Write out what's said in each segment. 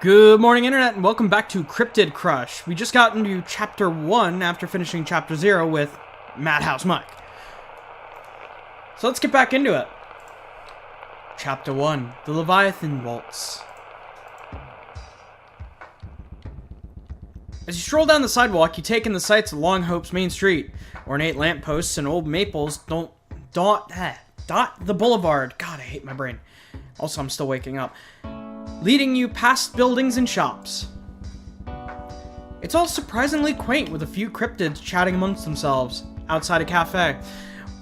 Good morning, Internet, and welcome back to Cryptid Crush. We just got into Chapter 1 after finishing Chapter 0 with Madhouse Mike. So let's get back into it. Chapter 1, The Leviathan Waltz. As you stroll down the sidewalk, you take in the sights along Hope's main street. Ornate lampposts and old maples dot the boulevard. God, I hate my brain. Also, I'm still waking up. Leading you past buildings and shops. It's all surprisingly quaint, with a few cryptids chatting amongst themselves outside a cafe.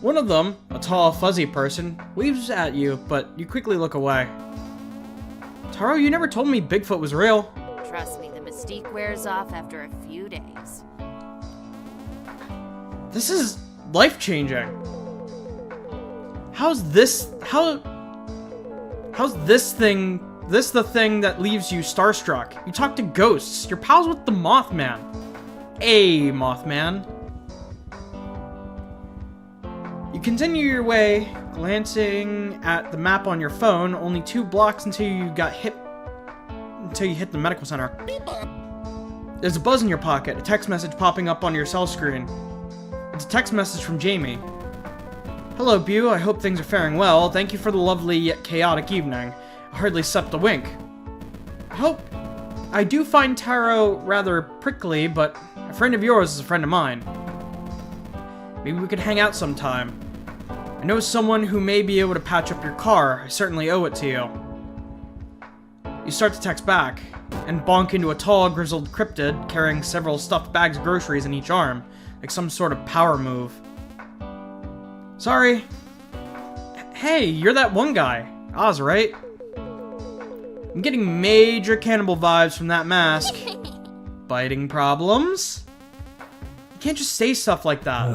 One of them, a tall, fuzzy person, waves at you, but you quickly look away. Taro, you never told me Bigfoot was real. Trust me, the mystique wears off after a few days. This is life-changing. How's this the thing that leaves you starstruck? You talk to ghosts. You're pals with the Mothman. A Mothman. You continue your way, glancing at the map on your phone, only 2 blocks until you hit the medical center. There's a buzz in your pocket, a text message popping up on your cell screen. It's a text message from Jamie. Hello, Bew. I hope things are faring well. Thank you for the lovely yet chaotic evening. I hardly slept a wink. I do find Taro rather prickly, but a friend of yours is a friend of mine. Maybe we could hang out sometime. I know someone who may be able to patch up your car. I certainly owe it to you. You start to text back, and bonk into a tall, grizzled cryptid carrying several stuffed bags of groceries in each arm, like some sort of power move. Sorry. Hey, you're that one guy. Oz, right? I'm getting major cannibal vibes from that mask. Biting problems? You can't just say stuff like that.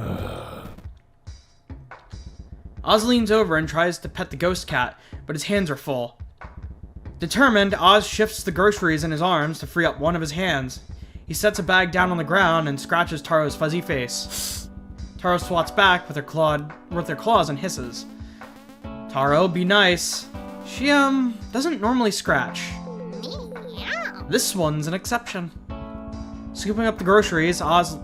Oz leans over and tries to pet the ghost cat, but his hands are full. Determined, Oz shifts the groceries in his arms to free up one of his hands. He sets a bag down on the ground and scratches Taro's fuzzy face. Taro swats back with her claws and hisses. Taro, be nice. She, doesn't normally scratch. This one's an exception. Scooping up the groceries, Oz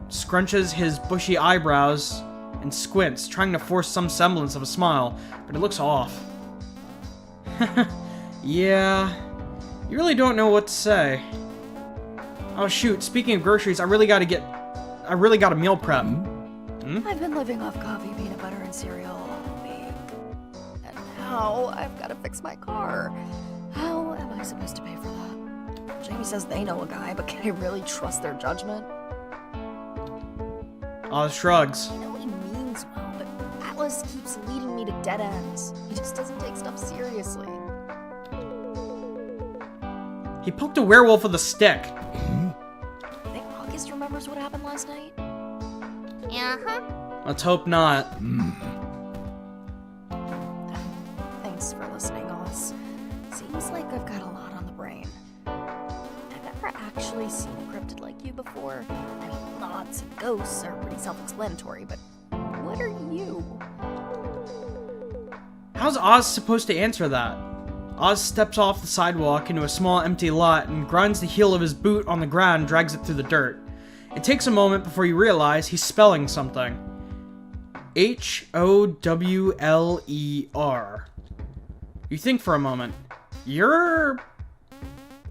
scrunches his bushy eyebrows and squints, trying to force some semblance of a smile, but it looks off. Yeah, you really don't know what to say. Oh shoot, speaking of groceries, I really gotta meal prep. I've been living off coffee, peanut butter, and cereal all week. And now I've got to fix my car. How am I supposed to pay for that? Jamie says they know a guy, but can I really trust their judgment? Oz shrugs. I know he means well, but Atlas keeps leading me to dead ends. He just doesn't take stuff seriously. He poked a werewolf with a stick. Think August remembers what happened last night? Let's hope not. Thanks for listening, Oz. Seems like I've got a lot on the brain. I've never actually seen a cryptid like you before. I mean, lots and ghosts are pretty self-explanatory, but what are you? How's Oz supposed to answer that? Oz steps off the sidewalk into a small empty lot and grinds the heel of his boot on the ground and drags it through the dirt. It takes a moment before you realize he's spelling something. Howler. You think for a moment. You're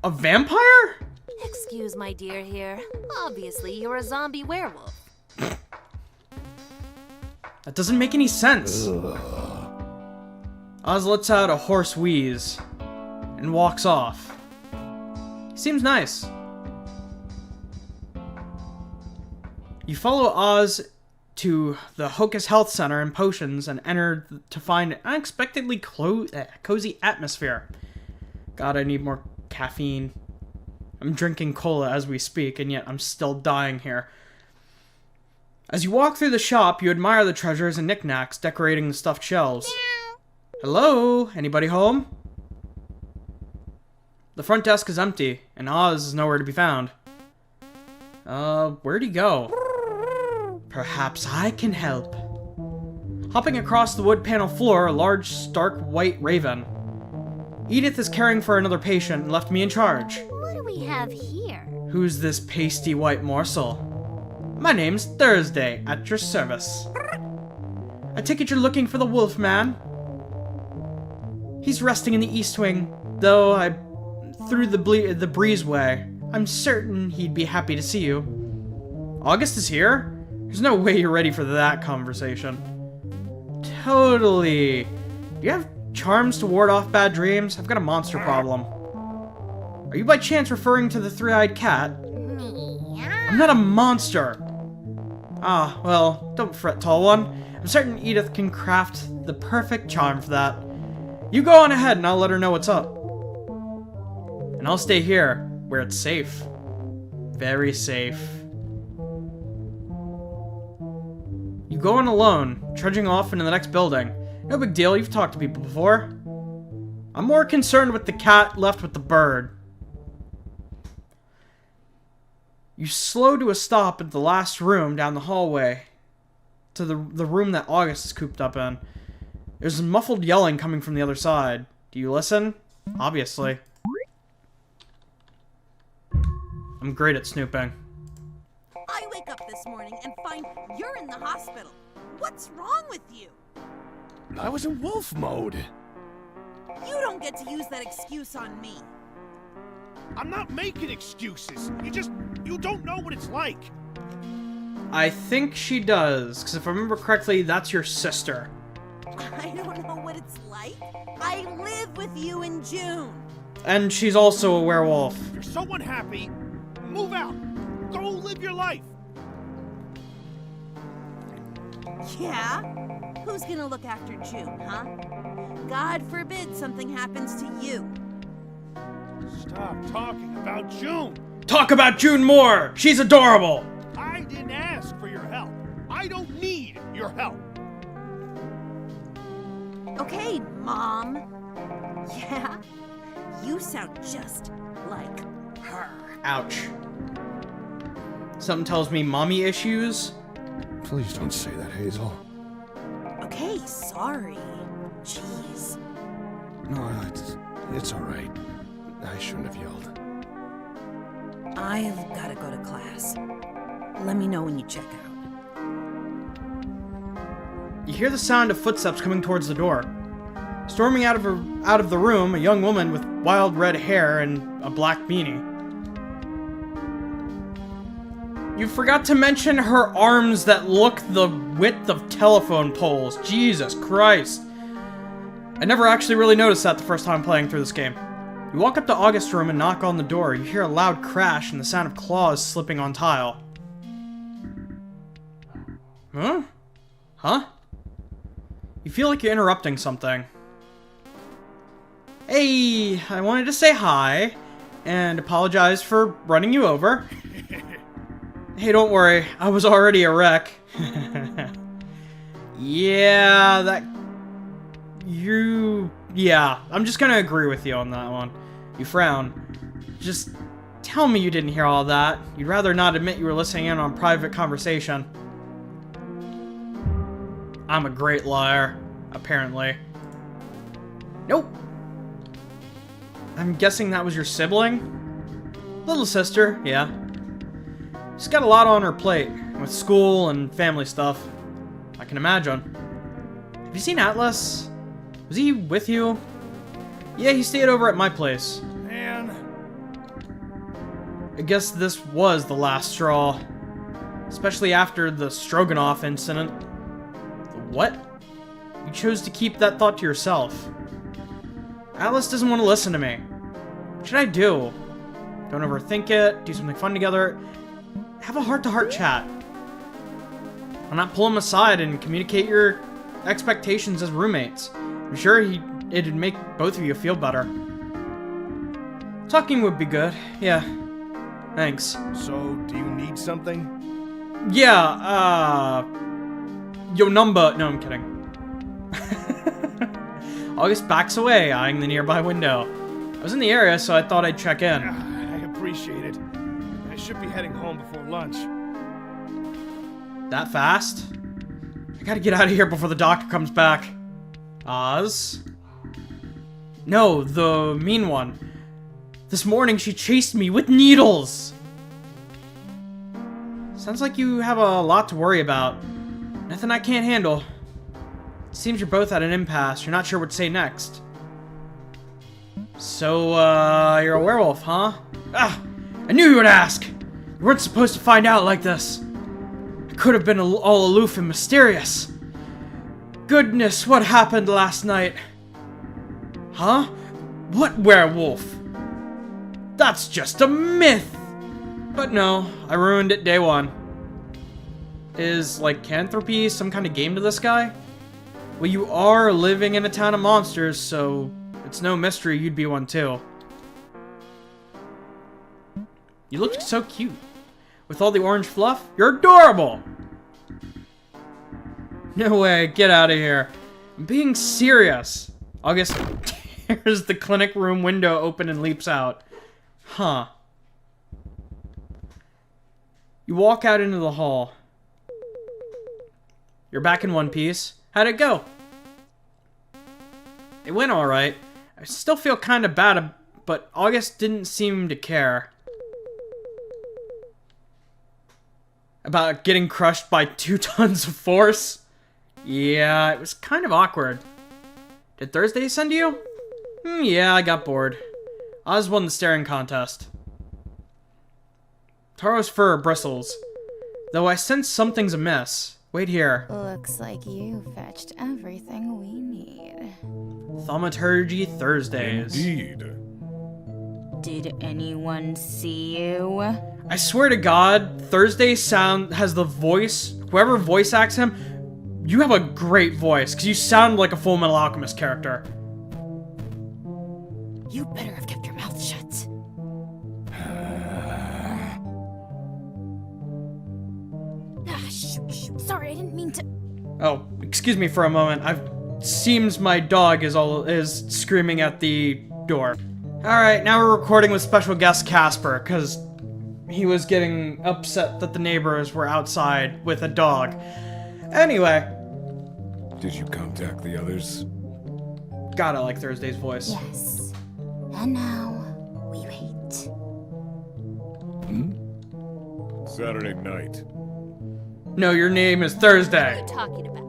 a vampire? Excuse my dear here. Obviously, you're a zombie werewolf. That doesn't make any sense. Oz lets out a hoarse wheeze and walks off. He seems nice. You follow Oz to the Hocus Health Center and Potions and enter to find an unexpectedly cozy atmosphere. God, I need more caffeine. I'm drinking cola as we speak, and yet I'm still dying here. As you walk through the shop, you admire the treasures and knickknacks decorating the stuffed shelves. Hello? Anybody home? The front desk is empty, and Oz is nowhere to be found. Where'd he go? Perhaps I can help. Hopping across the wood panel floor, a large, stark white raven. Edith is caring for another patient and left me in charge. What do we have here? Who's this pasty white morsel? My name's Thursday, at your service. I take it you're looking for the wolf man? He's resting in the east wing, though I threw the breezeway. I'm certain he'd be happy to see you. August is here? There's no way you're ready for that conversation. Totally. Do you have charms to ward off bad dreams? I've got a monster problem. Are you by chance referring to the three-eyed cat? I'm not a monster. Ah, well, don't fret, tall one. I'm certain Edith can craft the perfect charm for that. You go on ahead and I'll let her know what's up. And I'll stay here, where it's safe. Very safe. You go on alone, trudging off into the next building. No big deal, you've talked to people before. I'm more concerned with the cat left with the bird. You slow to a stop at the last room down the hallway. To the room that August is cooped up in. There's muffled yelling coming from the other side. Do you listen? Obviously. I'm great at snooping. I wake up this morning and find you're in the hospital. What's wrong with you? I was in wolf mode. You don't get to use that excuse on me. I'm not making excuses. You don't know what it's like. I think she does, because if I remember correctly, that's your sister. I don't know what it's like. I live with you in June. And she's also a werewolf. If you're so unhappy, move out. Go live your life. Yeah? Who's gonna look after June, huh? God forbid something happens to you. Stop talking about June. Talk about June more! She's adorable! I didn't ask for your help. I don't need your help. Okay, Mom. Yeah? You sound just like her. Ouch. Something tells me mommy issues? Please don't say that, Hazel. Okay, sorry. Jeez. No, it's all right. I shouldn't have yelled. I've gotta go to class. Let me know when you check out. You hear the sound of footsteps coming towards the door. Storming out of the room, a young woman with wild red hair and a black beanie. You forgot to mention her arms that look the width of telephone poles. Jesus Christ. I never actually really noticed that the first time playing through this game. You walk up to August's room and knock on the door. You hear a loud crash and the sound of claws slipping on tile. Huh? Huh? You feel like you're interrupting something. Hey, I wanted to say hi and apologize for running you over. Hey, don't worry. I was already a wreck. Yeah, Yeah, I'm just gonna agree with you on that one. You frown. Just tell me you didn't hear all that. You'd rather not admit you were listening in on private conversation. I'm a great liar, apparently. Nope. I'm guessing that was your sibling? Little sister, yeah. She's got a lot on her plate, with school and family stuff. I can imagine. Have you seen Atlas? Was he with you? Yeah, he stayed over at my place. Man. I guess this was the last straw. Especially after the Stroganoff incident. The what? You chose to keep that thought to yourself. Atlas doesn't want to listen to me. What should I do? Don't overthink it, do something fun together. Have a heart-to-heart chat. Why not pull him aside and communicate your expectations as roommates? I'm sure it'd make both of you feel better. Talking would be good, yeah. Thanks. So, do you need something? Yeah, your number. No, I'm kidding. August backs away, eyeing the nearby window. I was in the area, so I thought I'd check in. I appreciate it. I should be heading home before lunch. That fast? I gotta get out of here before the doctor comes back. Oz? No, the mean one. This morning she chased me with needles! Sounds like you have a lot to worry about. Nothing I can't handle. It seems you're both at an impasse. You're not sure what to say next. So, you're a werewolf, huh? Ah! I knew you would ask! You weren't supposed to find out like this. I could have been all aloof and mysterious. Goodness, what happened last night? Huh? What werewolf? That's just a myth! But no, I ruined it day one. Is lycanthropy some kind of game to this guy? Well, you are living in a town of monsters, so it's no mystery you'd be one too. You look so cute. With all the orange fluff, you're adorable! No way, get out of here. I'm being serious. August tears the clinic room window open and leaps out. Huh. You walk out into the hall. You're back in one piece. How'd it go? It went alright. I still feel kind of bad, but August didn't seem to care. About getting crushed by 2 tons of force? Yeah, it was kind of awkward. Did Thursday send you? Yeah, I got bored. Oz won the staring contest. Taro's fur bristles. Though I sense something's amiss. Wait here. Looks like you fetched everything we need. Thaumaturgy Thursdays. Indeed. Did anyone see you? I swear to God, Thursday has the voice. Whoever voice acts him, you have a great voice, because you sound like a Full Metal Alchemist character. You better have kept your mouth shut. Shoot. Sorry, I didn't mean to. Oh, excuse me for a moment. Seems my dog is screaming at the door. Alright, now we're recording with special guest Casper, because he was getting upset that the neighbors were outside with a dog. Anyway. Did you contact the others? God, I like Thursday's voice. Yes. And now, we wait. Saturday night. No, your name is What Thursday. are you talking about?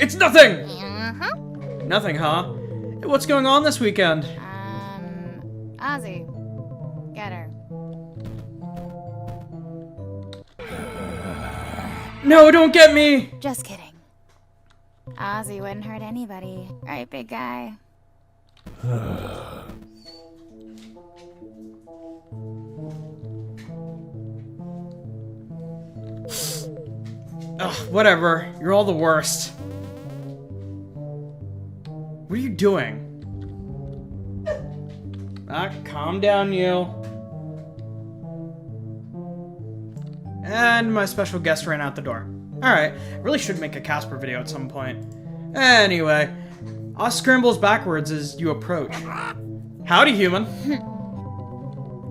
It's nothing! Uh-huh. Nothing, huh? What's going on this weekend? Ozzy. Get her. No, don't get me! Just kidding. Ozzy wouldn't hurt anybody. Right, big guy? Ugh, whatever. You're all the worst. What are you doing? Calm down, you. And my special guest ran out the door. Alright, really should make a Casper video at some point. Anyway, Oz scrambles backwards as you approach. Howdy, human.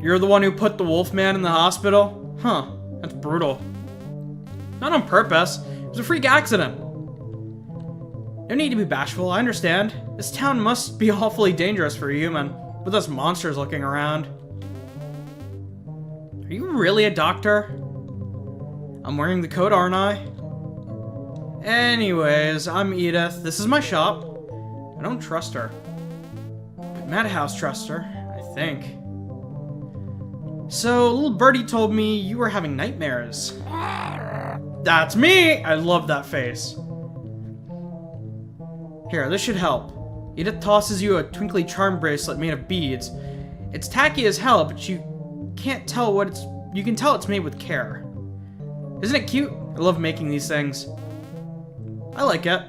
You're the one who put the Wolfman in the hospital? Huh, that's brutal. Not on purpose. It was a freak accident. No need to be bashful, I understand. This town must be awfully dangerous for a human, with us monsters looking around. Are you really a doctor? I'm wearing the coat, aren't I? Anyways, I'm Edith. This is my shop. I don't trust her. But Madhouse trusts her, I think. So, little birdie told me you were having nightmares. That's me! I love that face. Here, this should help. Edith tosses you a twinkly charm bracelet made of beads. It's tacky as hell, but you can't tell what it's... You can tell it's made with care. Isn't it cute? I love making these things. I like it.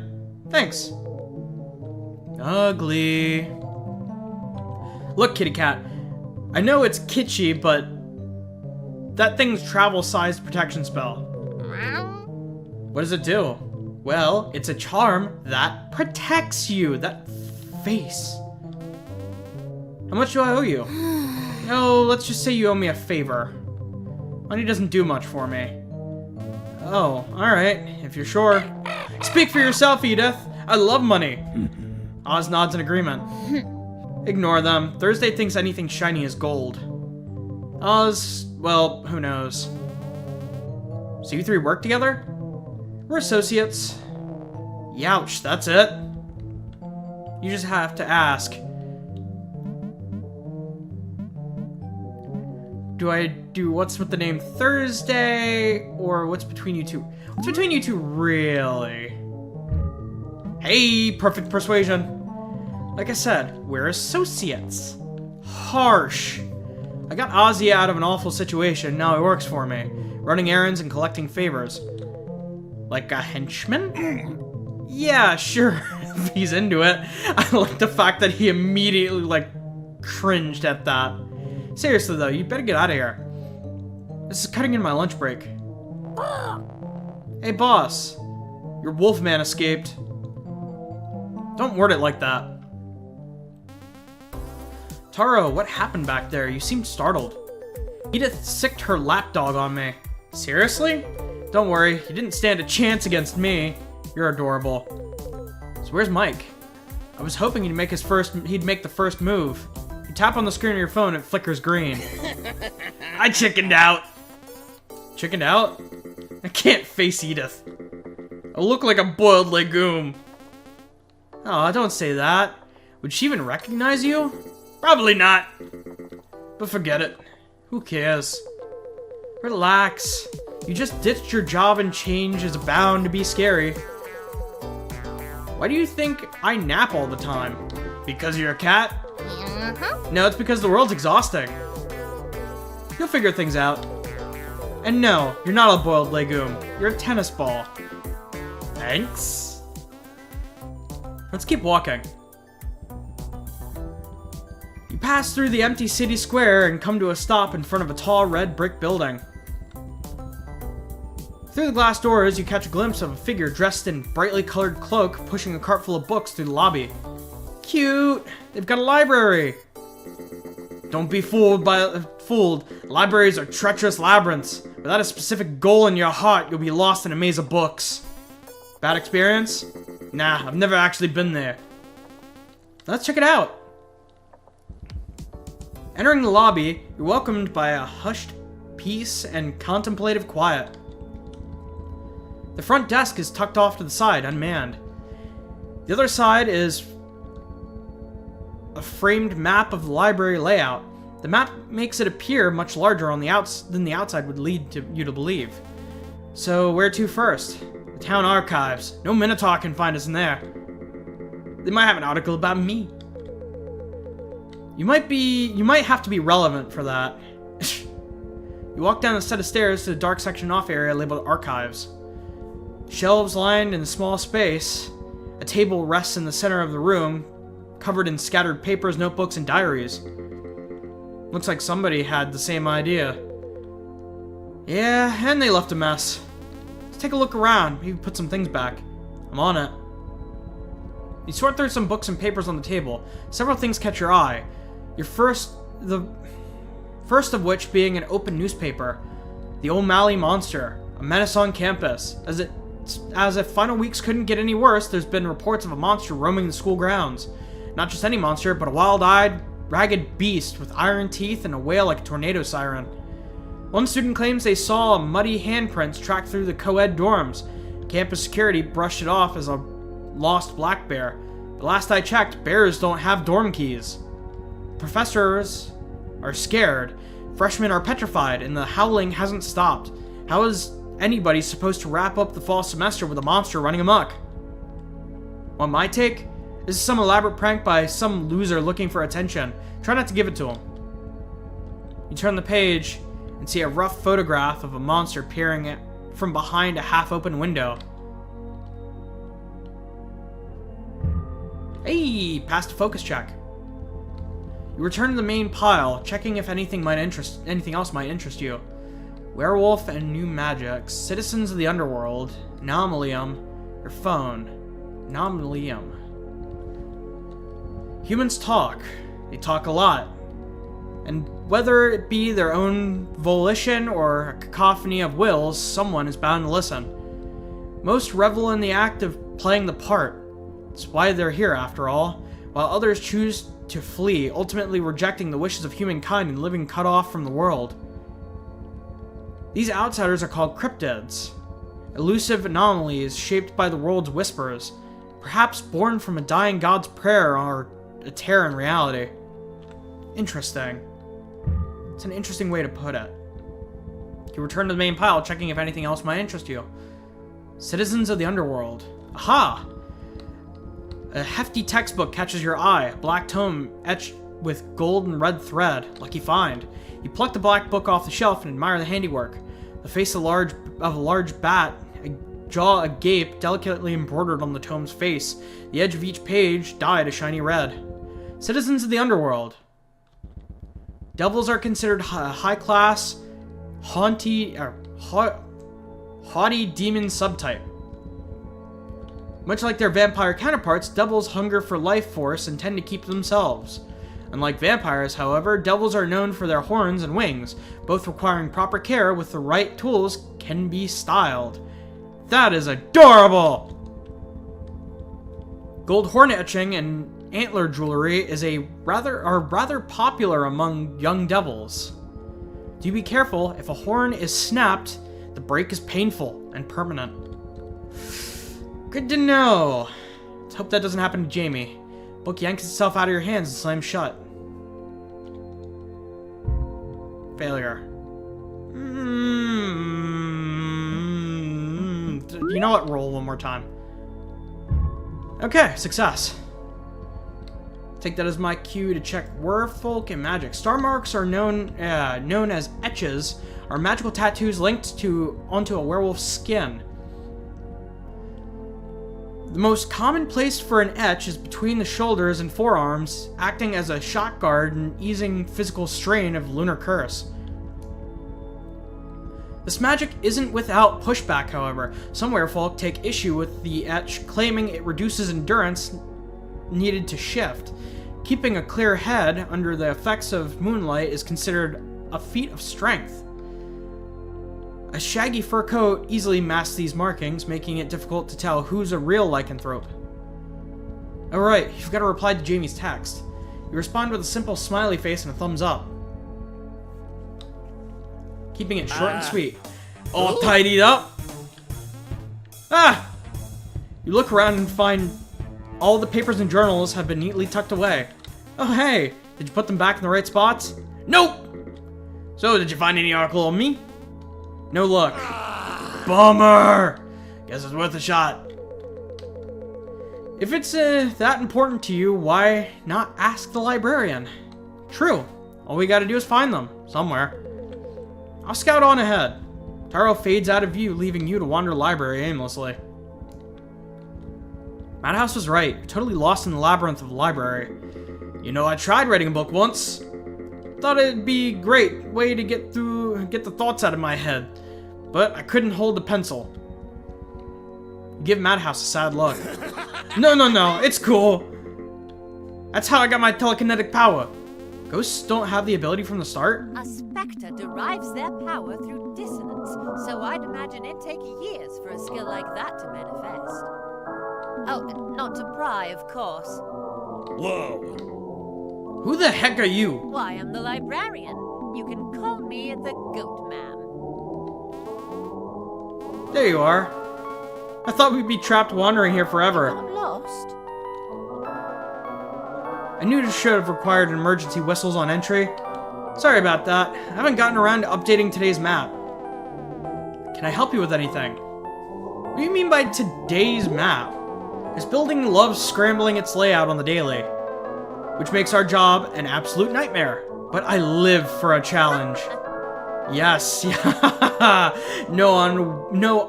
Thanks. Ugly. Look, kitty cat. I know it's kitschy, but that thing's travel-sized protection spell. What does it do? Well, it's a charm that protects you. That face. How much do I owe you? No, let's just say you owe me a favor. Money doesn't do much for me. Oh, alright, if you're sure. Speak for yourself, Edith. I love money. Oz nods in agreement. Ignore them. Thursday thinks anything shiny is gold. Oz, well, who knows. So you three work together? We're associates. Youch, that's it. You just have to ask. Do I do what's with the name Thursday, or what's between you two? What's between you two, really? Hey, perfect persuasion. Like I said, we're associates. Harsh. I got Ozzy out of an awful situation, now he works for me. Running errands and collecting favors. Like a henchman? Yeah, sure, if he's into it. I like the fact that he immediately, like, cringed at that. Seriously though, you better get out of here. This is cutting into my lunch break. Hey boss, your wolfman escaped. Don't word it like that. Taro, what happened back there? You seemed startled. Edith sicked her lapdog on me. Seriously? Don't worry, you didn't stand a chance against me. You're adorable. So where's Mike? I was hoping he'd make the first move. You tap on the screen of your phone, it flickers green. I chickened out. Chickened out? I can't face Edith. I look like a boiled legume. Oh, don't say that. Would she even recognize you? Probably not. But forget it. Who cares? Relax. You just ditched your job and change is bound to be scary. Why do you think I nap all the time? Because you're a cat? No, it's because the world's exhausting. You'll figure things out. And no, you're not a boiled legume. You're a tennis ball. Thanks. Let's keep walking. You pass through the empty city square and come to a stop in front of a tall red brick building. Through the glass doors, you catch a glimpse of a figure dressed in brightly colored cloak pushing a cart full of books through the lobby. Cute! They've got a library! Don't be fooled. Libraries are treacherous labyrinths. Without a specific goal in your heart, you'll be lost in a maze of books. Bad experience? Nah, I've never actually been there. Let's check it out. Entering the lobby, you're welcomed by a hushed peace and contemplative quiet. The front desk is tucked off to the side, unmanned. The other side is a framed map of the library layout. The map makes it appear much larger on the than the outside would lead you to believe. So where to first? The town archives. No Minotaur can find us in there. They might have an article about me. You might have to be relevant for that. You walk down a set of stairs to the dark section off area labeled archives. Shelves lined in a small space. A table rests in the center of the room, covered in scattered papers, notebooks, and diaries. Looks like somebody had the same idea. Yeah, and they left a mess. Let's take a look around, maybe put some things back. I'm on it. You sort through some books and papers on the table. Several things catch your eye. The first of which being an open newspaper. The O'Malley Monster, a menace on campus. As if final weeks couldn't get any worse, there's been reports of a monster roaming the school grounds. Not just any monster, but a wild-eyed, ragged beast with iron teeth and a wail like a tornado siren. One student claims they saw muddy handprints track through the co-ed dorms. Campus security brushed it off as a lost black bear. But last I checked, bears don't have dorm keys. Professors are scared. Freshmen are petrified, and the howling hasn't stopped. How is anybody supposed to wrap up the fall semester with a monster running amok? On my take, this is some elaborate prank by some loser looking for attention. Try not to give it to him. You turn the page and see a rough photograph of a monster peering from behind a half-open window. Hey, passed a focus check. You return to the main pile, checking if anything else might interest you. Werewolf and new magics, citizens of the underworld, Anomalium, your phone, Anomalium. Humans talk. They talk a lot. And whether it be their own volition or a cacophony of wills, someone is bound to listen. Most revel in the act of playing the part. It's why they're here, after all, while others choose to flee, ultimately rejecting the wishes of humankind and living cut off from the world. These outsiders are called cryptids, elusive anomalies shaped by the world's whispers, perhaps born from a dying god's prayer or a tear in reality. Interesting. It's an interesting way to put it. You return to the main pile, checking if anything else might interest you. Citizens of the Underworld. Aha! A hefty textbook catches your eye, a black tome etched with gold and red thread. Lucky find. You pluck the black book off the shelf and admire the handiwork. The face of a large bat, a jaw agape, delicately embroidered on the tome's face. The edge of each page dyed a shiny red. Citizens of the Underworld. Devils are considered high-class, haughty demon subtype. Much like their vampire counterparts, devils hunger for life force and tend to keep themselves. Unlike vampires, however, devils are known for their horns and wings, both requiring proper care with the right tools can be styled. That is adorable! Gold horn etching and antler jewelry are rather popular among young devils. Do be careful, if a horn is snapped, the break is painful and permanent. Good to know. Let's hope that doesn't happen to Jamie. Book yanks itself out of your hands and slams shut. Failure. You know what? Roll one more time. Okay, success. Take that as my cue to check werewolf and magic. Star marks are known as etches, are magical tattoos linked onto a werewolf's skin. The most common place for an etch is between the shoulders and forearms, acting as a shock guard and easing physical strain of lunar curse. This magic isn't without pushback, however. Some werefolk take issue with the etch, claiming it reduces endurance needed to shift. Keeping a clear head under the effects of moonlight is considered a feat of strength. A shaggy fur coat easily masks these markings, making it difficult to tell who's a real lycanthrope. Alright, you've got to reply to Jamie's text. You respond with a simple smiley face and a thumbs up. Keeping it short and sweet. All tidied up. Ah! You look around and find all the papers and journals have been neatly tucked away. Oh hey, did you put them back in the right spots? Nope! So, did you find any article on me? No luck. Bummer! Guess it's worth a shot. If it's that important to you, why not ask the librarian? True. All we gotta do is find them. Somewhere. I'll scout on ahead. Taro fades out of view, leaving you to wander the library aimlessly. Madhouse was right. You're totally lost in the labyrinth of the library. You know, I tried writing a book once. Thought it'd be a great way to get the thoughts out of my head. But I couldn't hold the pencil. Give Madhouse a sad look. No, it's cool. That's how I got my telekinetic power. Ghosts don't have the ability from the start? A specter derives their power through dissonance, so I'd imagine it'd take years for a skill like that to manifest. Oh, not to pry, of course. Whoa. Who the heck are you? Why, I'm the librarian. You can call me the Goat Man. There you are. I thought we'd be trapped wandering here forever. I'm lost. I knew this should have required emergency whistles on entry. Sorry about that. I haven't gotten around to updating today's map. Can I help you with anything? What do you mean by today's map? This building loves scrambling its layout on the daily, which makes our job an absolute nightmare. But I live for a challenge. Yes, no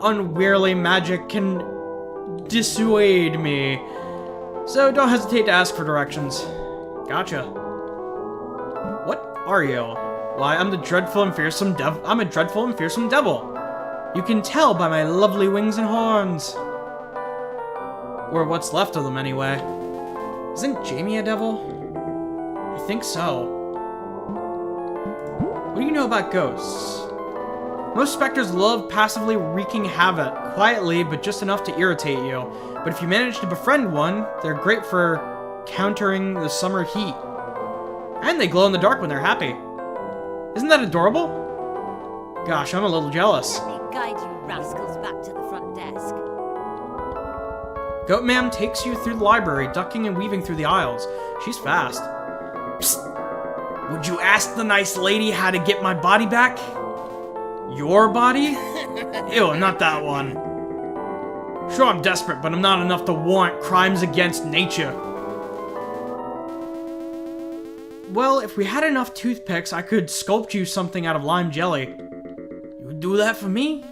unwearly magic can dissuade me. So don't hesitate to ask for directions. Gotcha. What are you? Why, I'm the dreadful and fearsome devil. I'm a dreadful and fearsome devil. You can tell by my lovely wings and horns. Or what's left of them, anyway. Isn't Jamie a devil? I think so. What do you know about ghosts? Most specters love passively wreaking havoc, quietly but just enough to irritate you. But if you manage to befriend one, they're great for countering the summer heat. And they glow in the dark when they're happy. Isn't that adorable? Gosh, I'm a little jealous. Let me guide you rascals back to the front desk. Goat Ma'am takes you through the library, ducking and weaving through the aisles. She's fast. Psst. Would you ask the nice lady how to get my body back? Your body? Ew, not that one. Sure, I'm desperate, but I'm not enough to warrant crimes against nature. Well, if we had enough toothpicks, I could sculpt you something out of lime jelly. You would do that for me?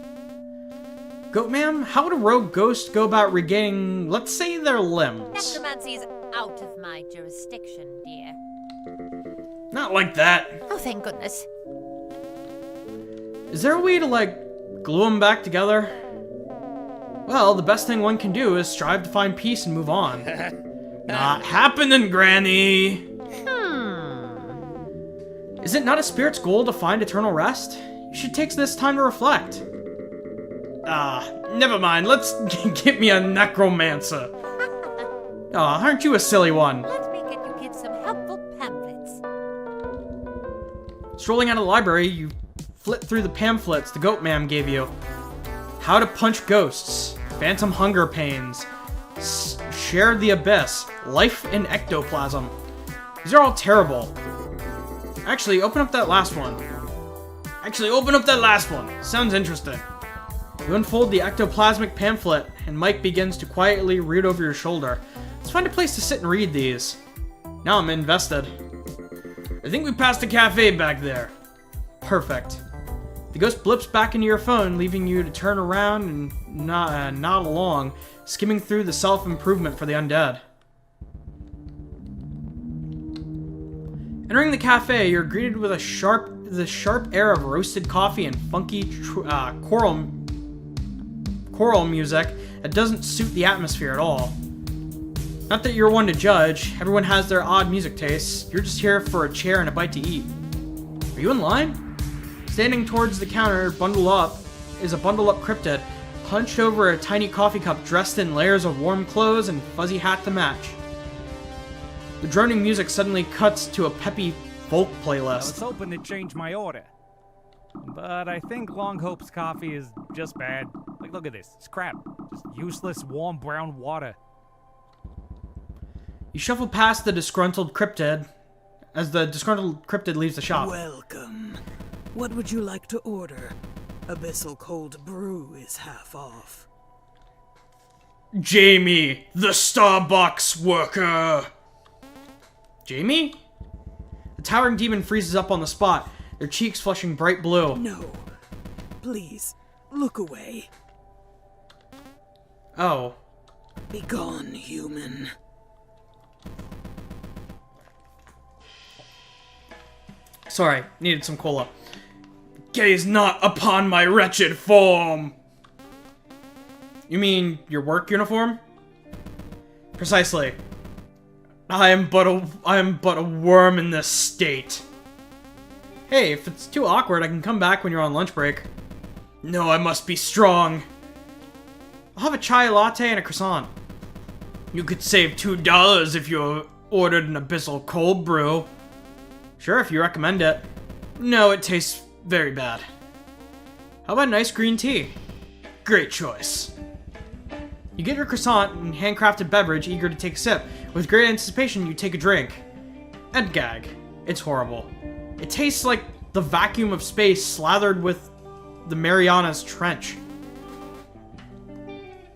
Goat Ma'am, how would a rogue ghost go about regaining, let's say, their limbs? Necromancy is out of my jurisdiction, dear. Not like that. Oh, thank goodness. Is there a way to, like, glue them back together? Well, the best thing one can do is strive to find peace and move on. Not happening, Granny! Is it not a spirit's goal to find eternal rest? You should take this time to reflect. Never mind. Let's get me a necromancer. Aren't you a silly one? Let me get you kids some helpful pamphlets. Strolling out of the library, you flip through the pamphlets the Goat Ma'am gave you. How to Punch Ghosts, Phantom Hunger Pains, Share the Abyss, Life in Ectoplasm. These are all terrible. Actually, open up that last one. Sounds interesting. You unfold the ectoplasmic pamphlet, and Mike begins to quietly read over your shoulder. Let's find a place to sit and read these. Now I'm invested. I think we passed a cafe back there. Perfect. The ghost blips back into your phone, leaving you to turn around and nod along, skimming through the self-improvement for the undead. Entering the cafe, you're greeted with the sharp air of roasted coffee and funky choral music that doesn't suit the atmosphere at all. Not that you're one to judge, everyone has their odd music tastes. You're just here for a chair and a bite to eat. Are you in line? Standing towards the counter, bundled up, is a bundled-up cryptid, hunched over a tiny coffee cup dressed in layers of warm clothes and fuzzy hat to match. The droning music suddenly cuts to a peppy folk I playlist. was hoping to change my order, but I think Longhope's coffee is just bad. Like, look at this. It's crap. Just useless, warm brown water. You shuffle past the disgruntled cryptid as the disgruntled cryptid leaves the shop. Welcome. What would you like to order? Abyssal cold brew is half off. Jamie, the Starbucks worker! Jamie? The towering demon freezes up on the spot, their cheeks flushing bright blue. No. Please, look away. Oh. Begone, human. Sorry, needed some cola. Gaze not upon my wretched form! You mean your work uniform? Precisely. I am but a worm in this state. Hey, if it's too awkward, I can come back when you're on lunch break. No, I must be strong. I'll have a chai latte and a croissant. You could save $2 if you ordered an abyssal cold brew. Sure, if you recommend it. No, it tastes very bad. How about nice green tea? Great choice. You get your croissant and handcrafted beverage, eager to take a sip. With great anticipation, you take a drink. And gag. It's horrible. It tastes like the vacuum of space slathered with the Marianas Trench.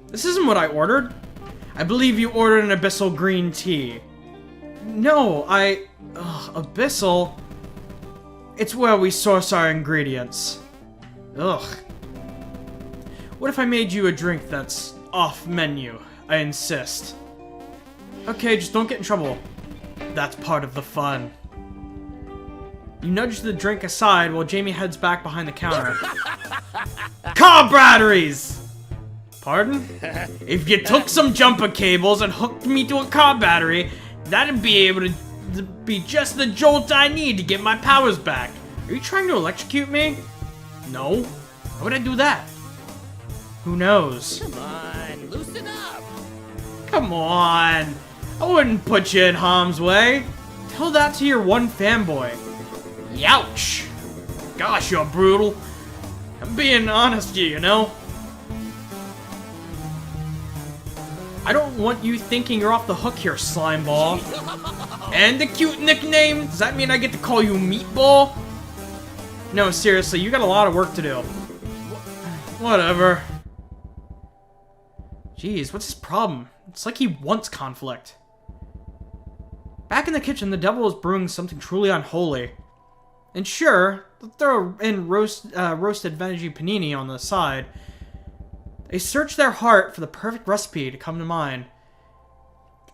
This isn't what I ordered. I believe you ordered an abyssal green tea. No, abyssal? It's where we source our ingredients. Ugh. What if I made you a drink that's off menu? I insist. Okay, just don't get in trouble. That's part of the fun. You nudge the drink aside while Jamie heads back behind the counter. Car batteries! Pardon? If you took some jumper cables and hooked me to a car battery, that'd be able to be just the jolt I need to get my powers back. Are you trying to electrocute me? No. Why would I do that? Who knows? Come on, loosen up. Come on. I wouldn't put you in harm's way. Tell that to your one fanboy. Youch. Gosh, you're brutal. I'm being honest with you, you know? I don't want you thinking you're off the hook here, Slimeball. And the cute nickname? Does that mean I get to call you Meatball? No, seriously, you got a lot of work to do. Whatever. Jeez, what's his problem? It's like he wants conflict. Back in the kitchen, the devil is brewing something truly unholy. And sure, they'll throw in roasted veggie panini on the side. They search their heart for the perfect recipe to come to mind.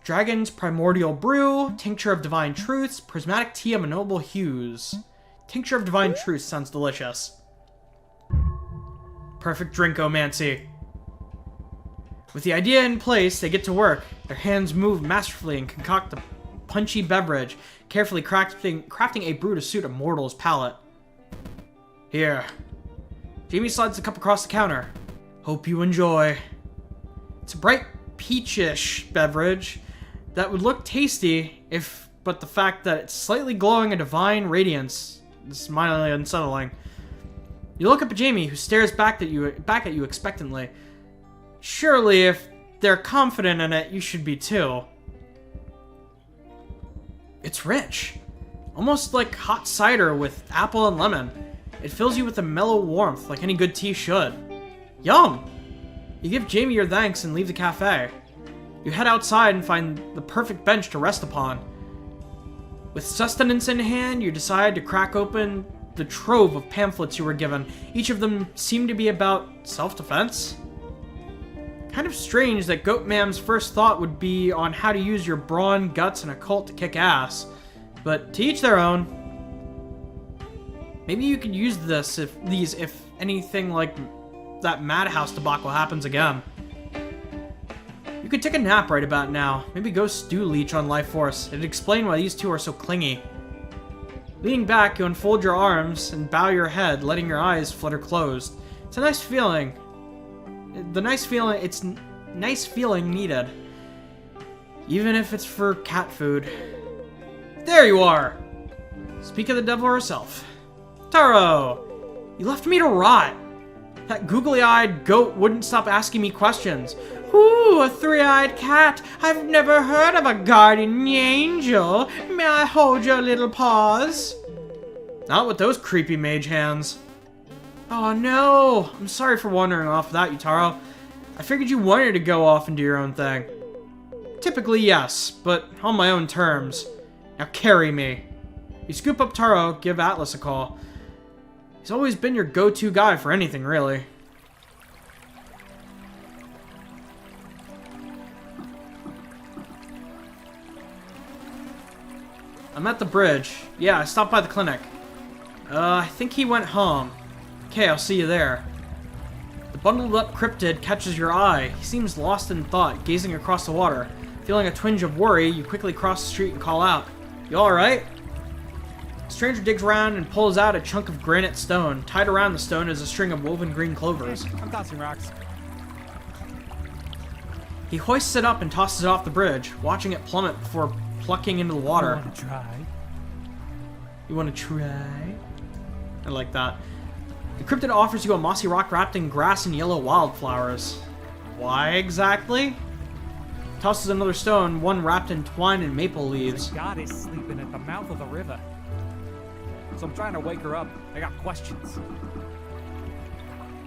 Dragon's Primordial Brew, Tincture of Divine Truths, Prismatic Tea of Noble Hues. Tincture of Divine Truths sounds delicious. Perfect drinkomancy. With the idea in place, they get to work. Their hands move masterfully and concoct a punchy beverage, carefully crafting a brew to suit a mortal's palate. Here. Jamie slides the cup across the counter. Hope you enjoy. It's a bright peachish beverage that would look tasty but the fact that it's slightly glowing a divine radiance is mildly unsettling. You look up at Jamie, who stares back at you expectantly. Surely, if they're confident in it, you should be too. It's rich. Almost like hot cider with apple and lemon. It fills you with a mellow warmth, like any good tea should. Yum! You give Jamie your thanks and leave the cafe. You head outside and find the perfect bench to rest upon. With sustenance in hand, you decide to crack open the trove of pamphlets you were given. Each of them seemed to be about self-defense. Kind of strange that Goatmam's first thought would be on how to use your brawn, guts, and occult to kick ass. But to each their own. Maybe you could use if anything like that madhouse debacle happens again. You could take a nap right about now. Maybe go stew leech on Life Force. It'd explain why these two are so clingy. Leaning back, you unfold your arms and bow your head, letting your eyes flutter closed. It's a nice feeling. It's nice feeling needed. Even if it's for cat food. There you are! Speak of the devil herself. Taro! You left me to rot. That googly-eyed goat wouldn't stop asking me questions. Ooh, a three-eyed cat. I've never heard of a guardian angel. May I hold your little paws? Not with those creepy mage hands. Oh no! I'm sorry for wandering off without you, Taro. I figured you wanted to go off and do your own thing. Typically, yes, but on my own terms. Now carry me. You scoop up Taro, give Atlas a call. He's always been your go-to guy for anything, really. I'm at the bridge. Yeah, I stopped by the clinic. I think he went home. Okay, I'll see you there. The bundled up cryptid catches your eye. He seems lost in thought, gazing across the water. Feeling a twinge of worry, you quickly cross the street and call out. You alright? The stranger digs around and pulls out a chunk of granite stone. Tied around the stone is a string of woven green clovers. I'm tossing rocks. He hoists it up and tosses it off the bridge, watching it plummet before plucking into the water. Want to try? You want to try? I like that. The cryptid offers you a mossy rock wrapped in grass and yellow wildflowers. Why exactly? Tosses another stone, one wrapped in twine and maple leaves. The goddess sleeping at the mouth of the river. So I'm trying to wake her up. I got questions.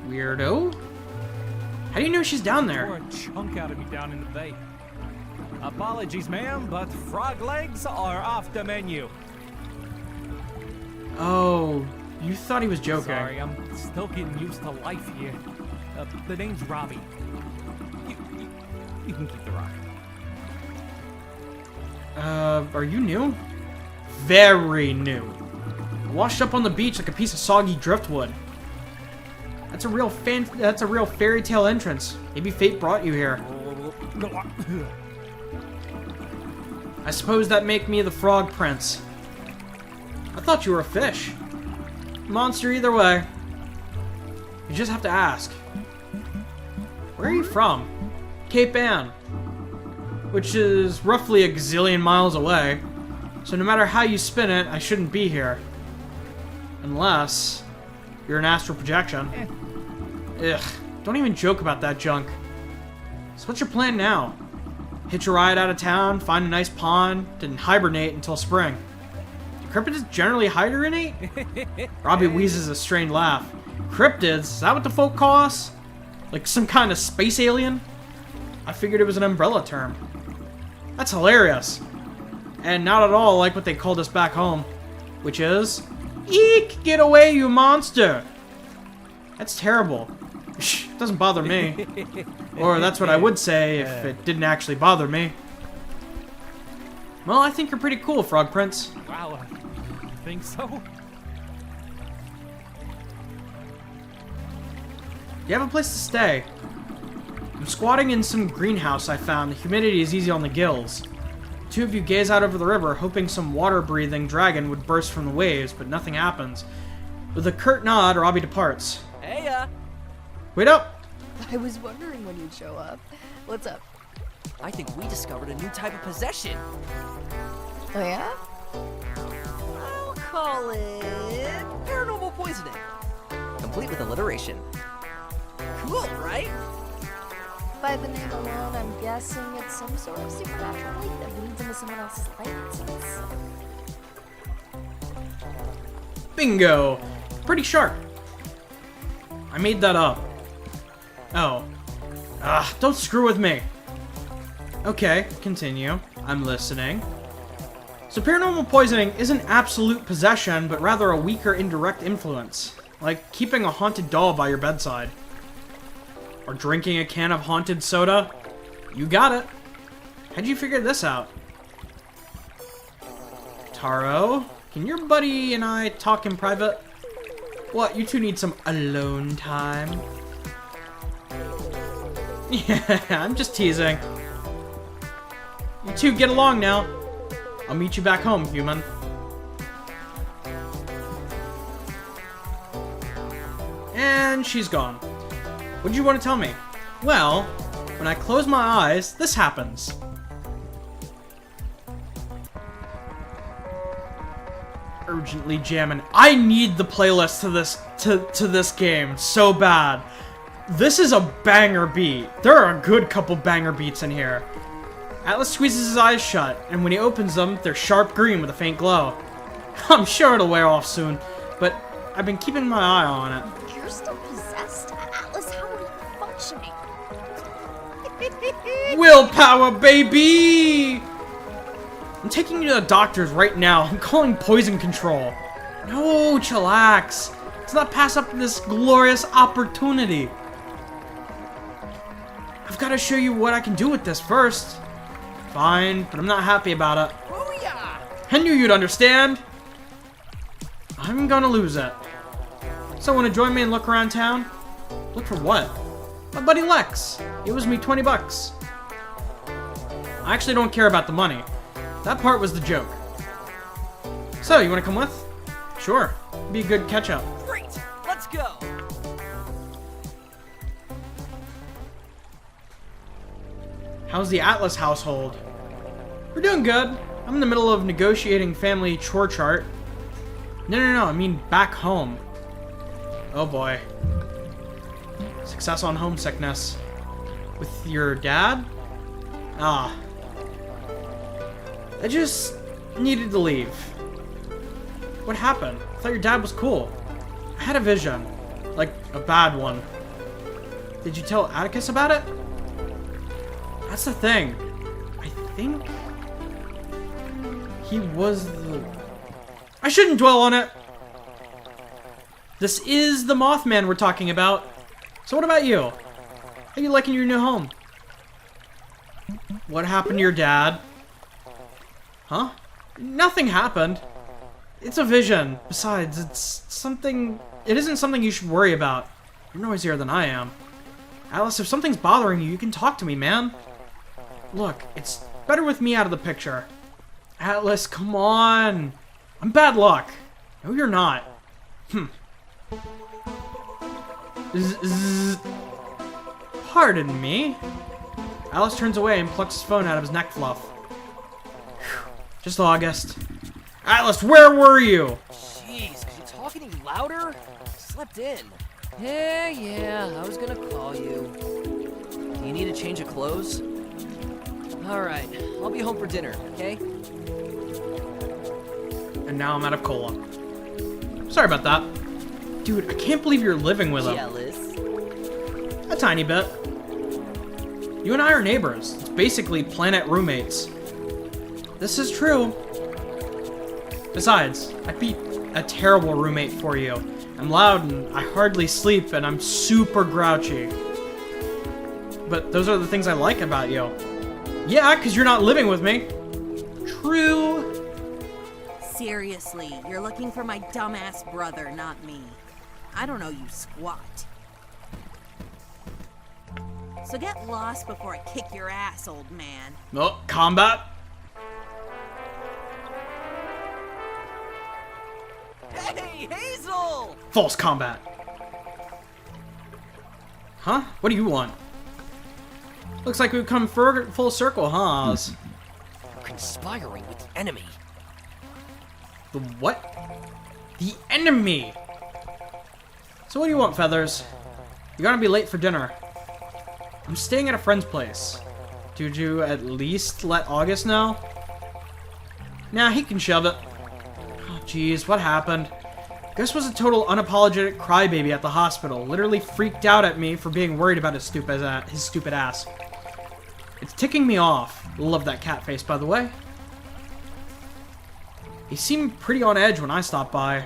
Weirdo? How do you know she's down there? Tore a chunk out of me down in the bay. Apologies, ma'am, but frog legs are off the menu. Oh, you thought he was joking. Sorry, I'm still getting used to life here. The name's Robbie. You can keep the rock. Are you new? Very new. Washed up on the beach like a piece of soggy driftwood. That's a real fairy tale entrance. Maybe fate brought you here. I suppose that make me the frog prince. I thought you were a fish. Monster either way. You just have to ask. Where are you from? Cape Ann. which is roughly a gazillion miles away. So no matter how you spin it, I shouldn't be here. Unless you're an astral projection. Ugh, don't even joke about that junk. So what's your plan now? Hitch a ride out of town, find a nice pond, then hibernate until spring. Do cryptids generally hibernate? Robbie wheezes a strained laugh. Cryptids? Is that what the folk call us? Like some kind of space alien? I figured it was an umbrella term. That's hilarious. And not at all like what they called us back home. Which is... Eek! Get away, you monster! That's terrible. Shh, it doesn't bother me. Or that's what I would say if it didn't actually bother me. Well, I think you're pretty cool, Frog Prince. Wow, I think so? You have a place to stay. I'm squatting in some greenhouse I found. The humidity is easy on the gills. The two of you gaze out over the river, hoping some water-breathing dragon would burst from the waves, but nothing happens. With a curt nod, Robbie departs. Hey, Wait up! I was wondering when you'd show up. What's up? I think we discovered a new type of possession. Oh yeah? I'll call it paranormal poisoning. Complete with alliteration. Cool, right? By the name alone, I'm guessing it's some sort of supernatural leak that bleeds into someone else's life. Bingo! Pretty sharp. I made that up. Oh. Don't screw with me. Okay, continue. I'm listening. So paranormal poisoning isn't absolute possession, but rather a weaker indirect influence. Like keeping a haunted doll by your bedside. Or drinking a can of haunted soda. You got it. How'd you figure this out? Taro, can your buddy and I talk in private? What, you two need some alone time? Yeah, I'm just teasing. You two get along now. I'll meet you back home, human. And she's gone. What'd you want to tell me? Well, when I close my eyes, this happens. Urgently jamming. I need the playlist to this game so bad. This is a banger beat. There are a good couple banger beats in here. Atlas squeezes his eyes shut, and when he opens them, they're sharp green with a faint glow. I'm sure it'll wear off soon, but I've been keeping my eye on it. You're still possessed? Atlas, how are you functioning? Willpower, baby! I'm taking you to the doctors right now. I'm calling poison control. No, chillax. Let's not pass up this glorious opportunity. I've got to show you what I can do with this first. Fine, but I'm not happy about it. Booyah! I knew you'd understand. I'm gonna lose it. So wanna join me and look around town? Look for what? My buddy Lex. He owes me 20 bucks. I actually don't care about the money. That part was the joke. So, you wanna come with? Sure. Be a good catch-up. Great! Let's go! How's the Atlas household? We're doing good. I'm in the middle of negotiating family chore chart. No, I mean back home. Oh boy. Success on homesickness. With your dad? Ah. I just needed to leave. What happened? I thought your dad was cool. I had a vision. Like, a bad one. Did you tell Atticus about it? That's the thing. I think... he was the... I shouldn't dwell on it! This is the Mothman we're talking about. So what about you? How you liking your new home? What happened to your dad? Huh? Nothing happened. It's a vision. Besides, it's something... it isn't something you should worry about. You're noisier than I am. Alice, if something's bothering you, you can talk to me, man. Look, it's better with me out of the picture. Atlas, come on. I'm bad luck. No, you're not. Pardon me. Alice turns away and plucks his phone out of his neck fluff. Just August. Atlas, where were you? Jeez, could you talk any louder? Slept in. Yeah, I was gonna call you. Do you need a change of clothes? Alright, I'll be home for dinner, okay? And now I'm out of cola. Sorry about that. Dude, I can't believe you're living with him. Jealous? A tiny bit. You and I are neighbors. It's basically planet roommates. This is true. Besides, I'd be a terrible roommate for you. I'm loud and I hardly sleep and I'm super grouchy. But those are the things I like about you. Yeah, because you're not living with me. True. Seriously, you're looking for my dumbass brother, not me. I don't know you squat. So get lost before I kick your ass, old man. Oh, combat. Hey, Hazel! False combat. Huh? What do you want? Looks like we've come full circle, huh, Oz? Conspiring with the enemy. The what? The enemy! So what do you want, Feathers? You're gonna be late for dinner. I'm staying at a friend's place. Did you at least let August know? Nah, he can shove it. Oh, jeez, what happened? Gus was a total unapologetic crybaby at the hospital. Literally freaked out at me for being worried about his stupid ass. It's ticking me off. Love that cat face, by the way. He seemed pretty on edge when I stopped by.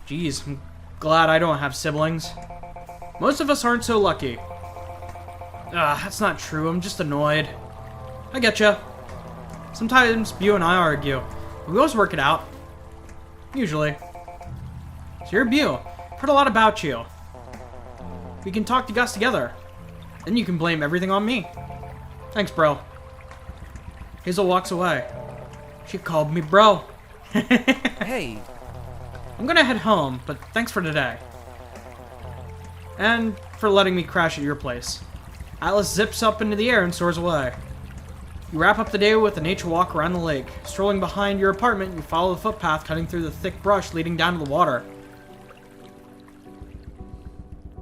Jeez, I'm glad I don't have siblings. Most of us aren't so lucky. That's not true. I'm just annoyed. I getcha. Sometimes Bu and I argue. But we always work it out. Usually. So you're Bu. Heard a lot about you. We can talk to Gus together. Then you can blame everything on me. Thanks, bro. Hazel walks away. She called me bro. Hey. I'm gonna head home, but thanks for today. And for letting me crash at your place. Atlas zips up into the air and soars away. You wrap up the day with a nature walk around the lake. Strolling behind your apartment, you follow the footpath cutting through the thick brush leading down to the water.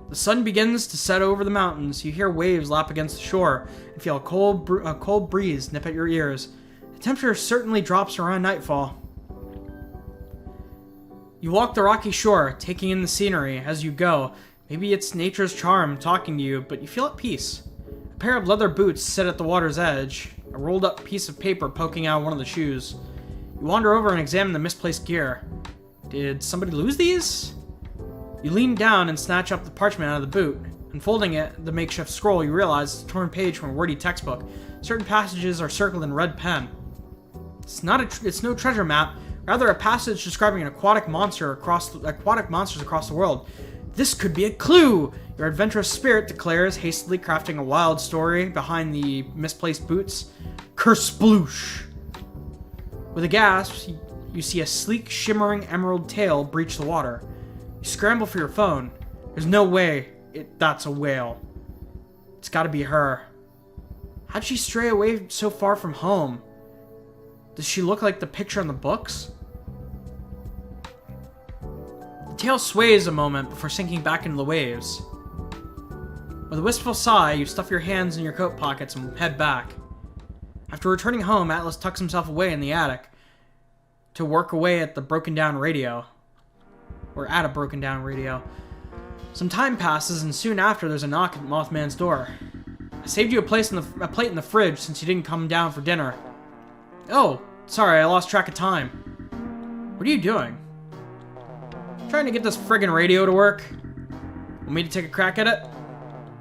The sun begins to set over the mountains. You hear waves lap against the shore and feel a cold breeze nip at your ears. The temperature certainly drops around nightfall. You walk the rocky shore, taking in the scenery as you go. Maybe it's nature's charm talking to you, but you feel at peace. A pair of leather boots sit at the water's edge, a rolled up piece of paper poking out of one of the shoes. You wander over and examine the misplaced gear. Did somebody lose these? You lean down and snatch up the parchment out of the boot. Unfolding it, the makeshift scroll, you realize it's a torn page from a wordy textbook. Certain passages are circled in red pen. It's no treasure map, rather a passage describing an aquatic monsters across the world. This could be a clue! Your adventurous spirit declares, hastily crafting a wild story behind the misplaced boots. Kersploosh! With a gasp, you see a sleek, shimmering emerald tail breach the water. You scramble for your phone. There's no way that's a whale. It's gotta be her. How'd she stray away so far from home? Does she look like the picture in the books? The tail sways a moment before sinking back into the waves. With a wistful sigh, you stuff your hands in your coat pockets and head back. After returning home, Atlas tucks himself away in the attic to work away at the broken down radio. Or at a broken down radio. Some time passes, and soon after, there's a knock at Mothman's door. I saved you a plate in the fridge since you didn't come down for dinner. Oh, sorry, I lost track of time. What are you doing? Trying to get this friggin' radio to work? Want me to take a crack at it?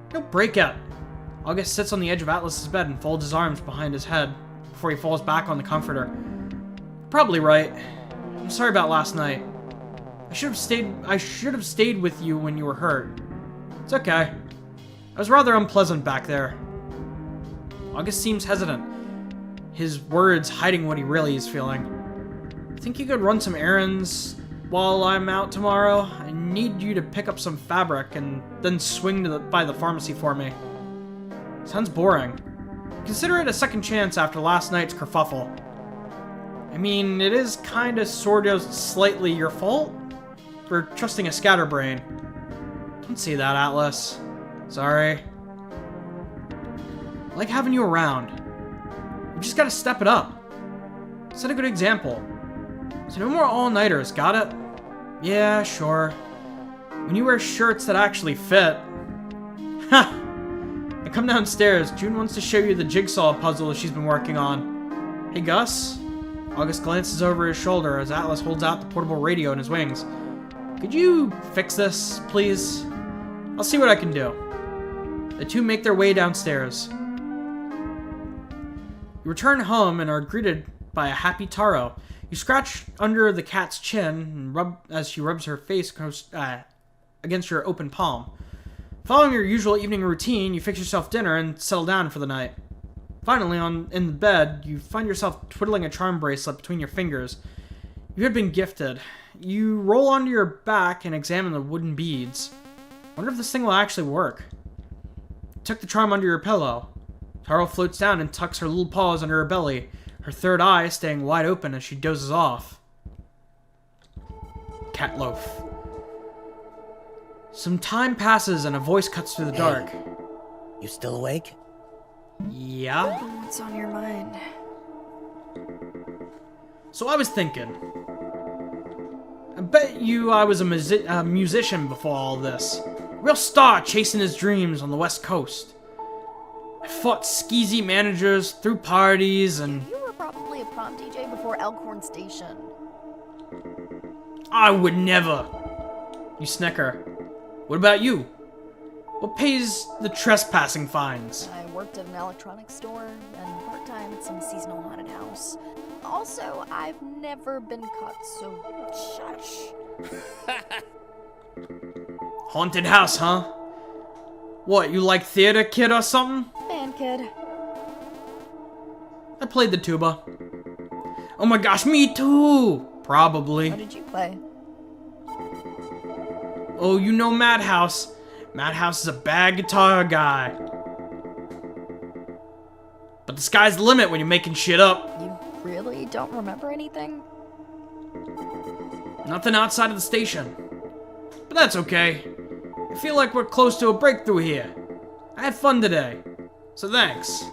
Don't break it. August sits on the edge of Atlas's bed and folds his arms behind his head before he falls back on the comforter. Probably right. I'm sorry about last night. I should have stayed with you when you were hurt. It's okay. I was rather unpleasant back there. August seems hesitant, his words hiding what he really is feeling. Think you could run some errands while I'm out tomorrow? I need you to pick up some fabric and then swing by the pharmacy for me. Sounds boring. Consider it a second chance after last night's kerfuffle. I mean, it is kinda, sorta, slightly your fault for trusting a scatterbrain. Don't say that, Atlas. Sorry. I like having you around. You just gotta step it up. Set a good example. So no more all-nighters, got it? Yeah, sure. When you wear shirts that actually fit. Ha! I come downstairs. June wants to show you the jigsaw puzzle she's been working on. Hey, Gus? August glances over his shoulder as Atlas holds out the portable radio in his wings. Could you fix this, please? I'll see what I can do. The two make their way downstairs. You return home and are greeted by a happy Taro. You scratch under the cat's chin and rub as she rubs her face against your open palm. Following your usual evening routine, you fix yourself dinner and settle down for the night. Finally, in the bed, you find yourself twiddling a charm bracelet between your fingers. You had been gifted. You roll onto your back and examine the wooden beads. Wonder if this thing will actually work. Tuck the charm under your pillow. Taro floats down and tucks her little paws under her belly, her third eye staying wide open as she dozes off. Cat loaf. Some time passes and a voice cuts through the dark. You still awake? Yeah? What's on your mind? So I was thinking. I bet you I was a musician before all this. A real star chasing his dreams on the West Coast. I fought skeezy managers, threw parties, and... You were probably a prom DJ before Elkhorn Station. I would never. You snicker. What about you? What pays the trespassing fines? I worked at an electronics store and part-time at some seasonal haunted house. Also, I've never been caught, so shush. Haunted house, huh? What, you like theater, kid, or something? Man, kid. I played the tuba. Oh my gosh, me too! Probably. What did you play? Oh, you know Madhouse. Madhouse is a bad guitar guy. But the sky's the limit when you're making shit up. You really don't remember anything? Nothing outside of the station. But that's okay. I feel like we're close to a breakthrough here. I had fun today. So thanks.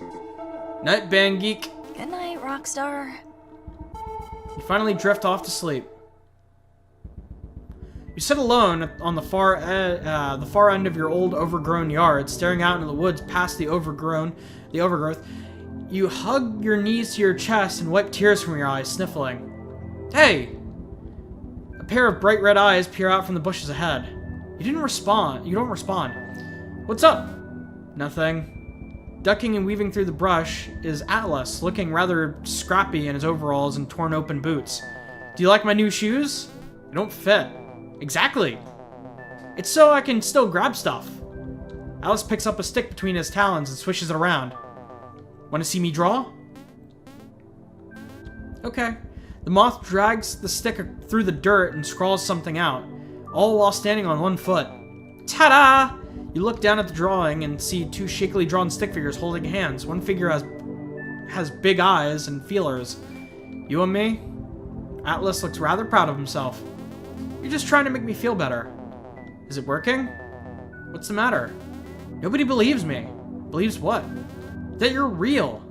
Night, band geek. Good night, Rockstar. You finally drift off to sleep. You sit alone on the far end of your old overgrown yard, staring out into the woods past the overgrowth. You hug your knees to your chest and wipe tears from your eyes, sniffling. Hey! A pair of bright red eyes peer out from the bushes ahead. You don't respond. What's up? Nothing. Ducking and weaving through the brush is Atlas, looking rather scrappy in his overalls and torn open boots. Do you like my new shoes? They don't fit. Exactly. It's so I can still grab stuff. Alice picks up a stick between his talons and swishes it around. Want to see me draw? Okay. The moth drags the stick through the dirt and scrawls something out, all while standing on one foot. Ta-da! You look down at the drawing and see two shakily drawn stick figures holding hands. One figure has big eyes and feelers. You and me? Atlas looks rather proud of himself. You're just trying to make me feel better. Is it working? What's the matter? Nobody believes me. Believes what? That you're real.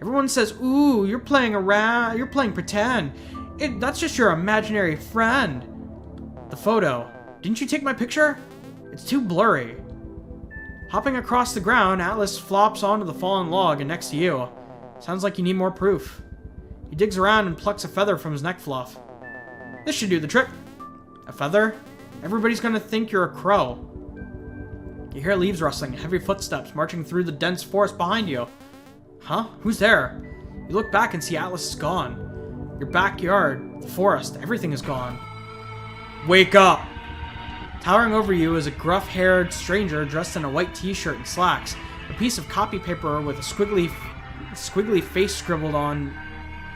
Everyone says, ooh, you're playing around, you're playing pretend. That's just your imaginary friend. The photo. Didn't you take my picture? It's too blurry. Hopping across the ground, Atlas flops onto the fallen log and next to you. Sounds like you need more proof. He digs around and plucks a feather from his neck fluff. This should do the trick. A feather? Everybody's gonna think you're a crow. You hear leaves rustling and heavy footsteps marching through the dense forest behind you. Huh? Who's there? You look back and see Atlas is gone. Your backyard, the forest, everything is gone. Wake up! Towering over you is a gruff-haired stranger dressed in a white t-shirt and slacks. A piece of copy paper with a squiggly face scribbled on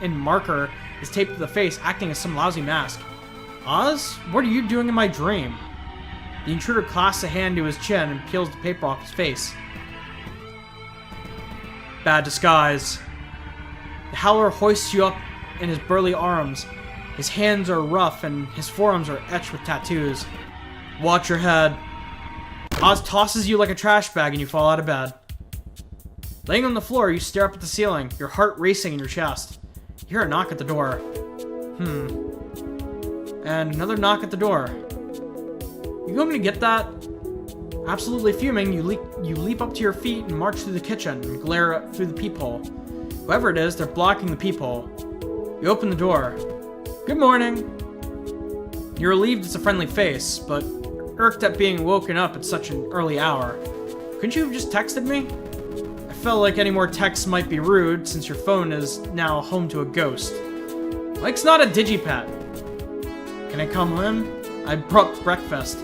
in marker is taped to the face, acting as some lousy mask. Oz? What are you doing in my dream? The intruder clasps a hand to his chin and peels the paper off his face. Bad disguise. The Howler hoists you up in his burly arms. His hands are rough and his forearms are etched with tattoos. Watch your head. Oz tosses you like a trash bag and you fall out of bed. Laying on the floor, you stare up at the ceiling, your heart racing in your chest. You hear a knock at the door. And another knock at the door. You going to get that? Absolutely fuming, you leap up to your feet and march through the kitchen and glare up through the peephole. Whoever it is, they're blocking the peephole. You open the door. Good morning. You're relieved it's a friendly face, but irked at being woken up at such an early hour. Couldn't you have just texted me? I felt like any more texts might be rude since your phone is now home to a ghost. Mike's not a digipet. Can I come in? I brought breakfast.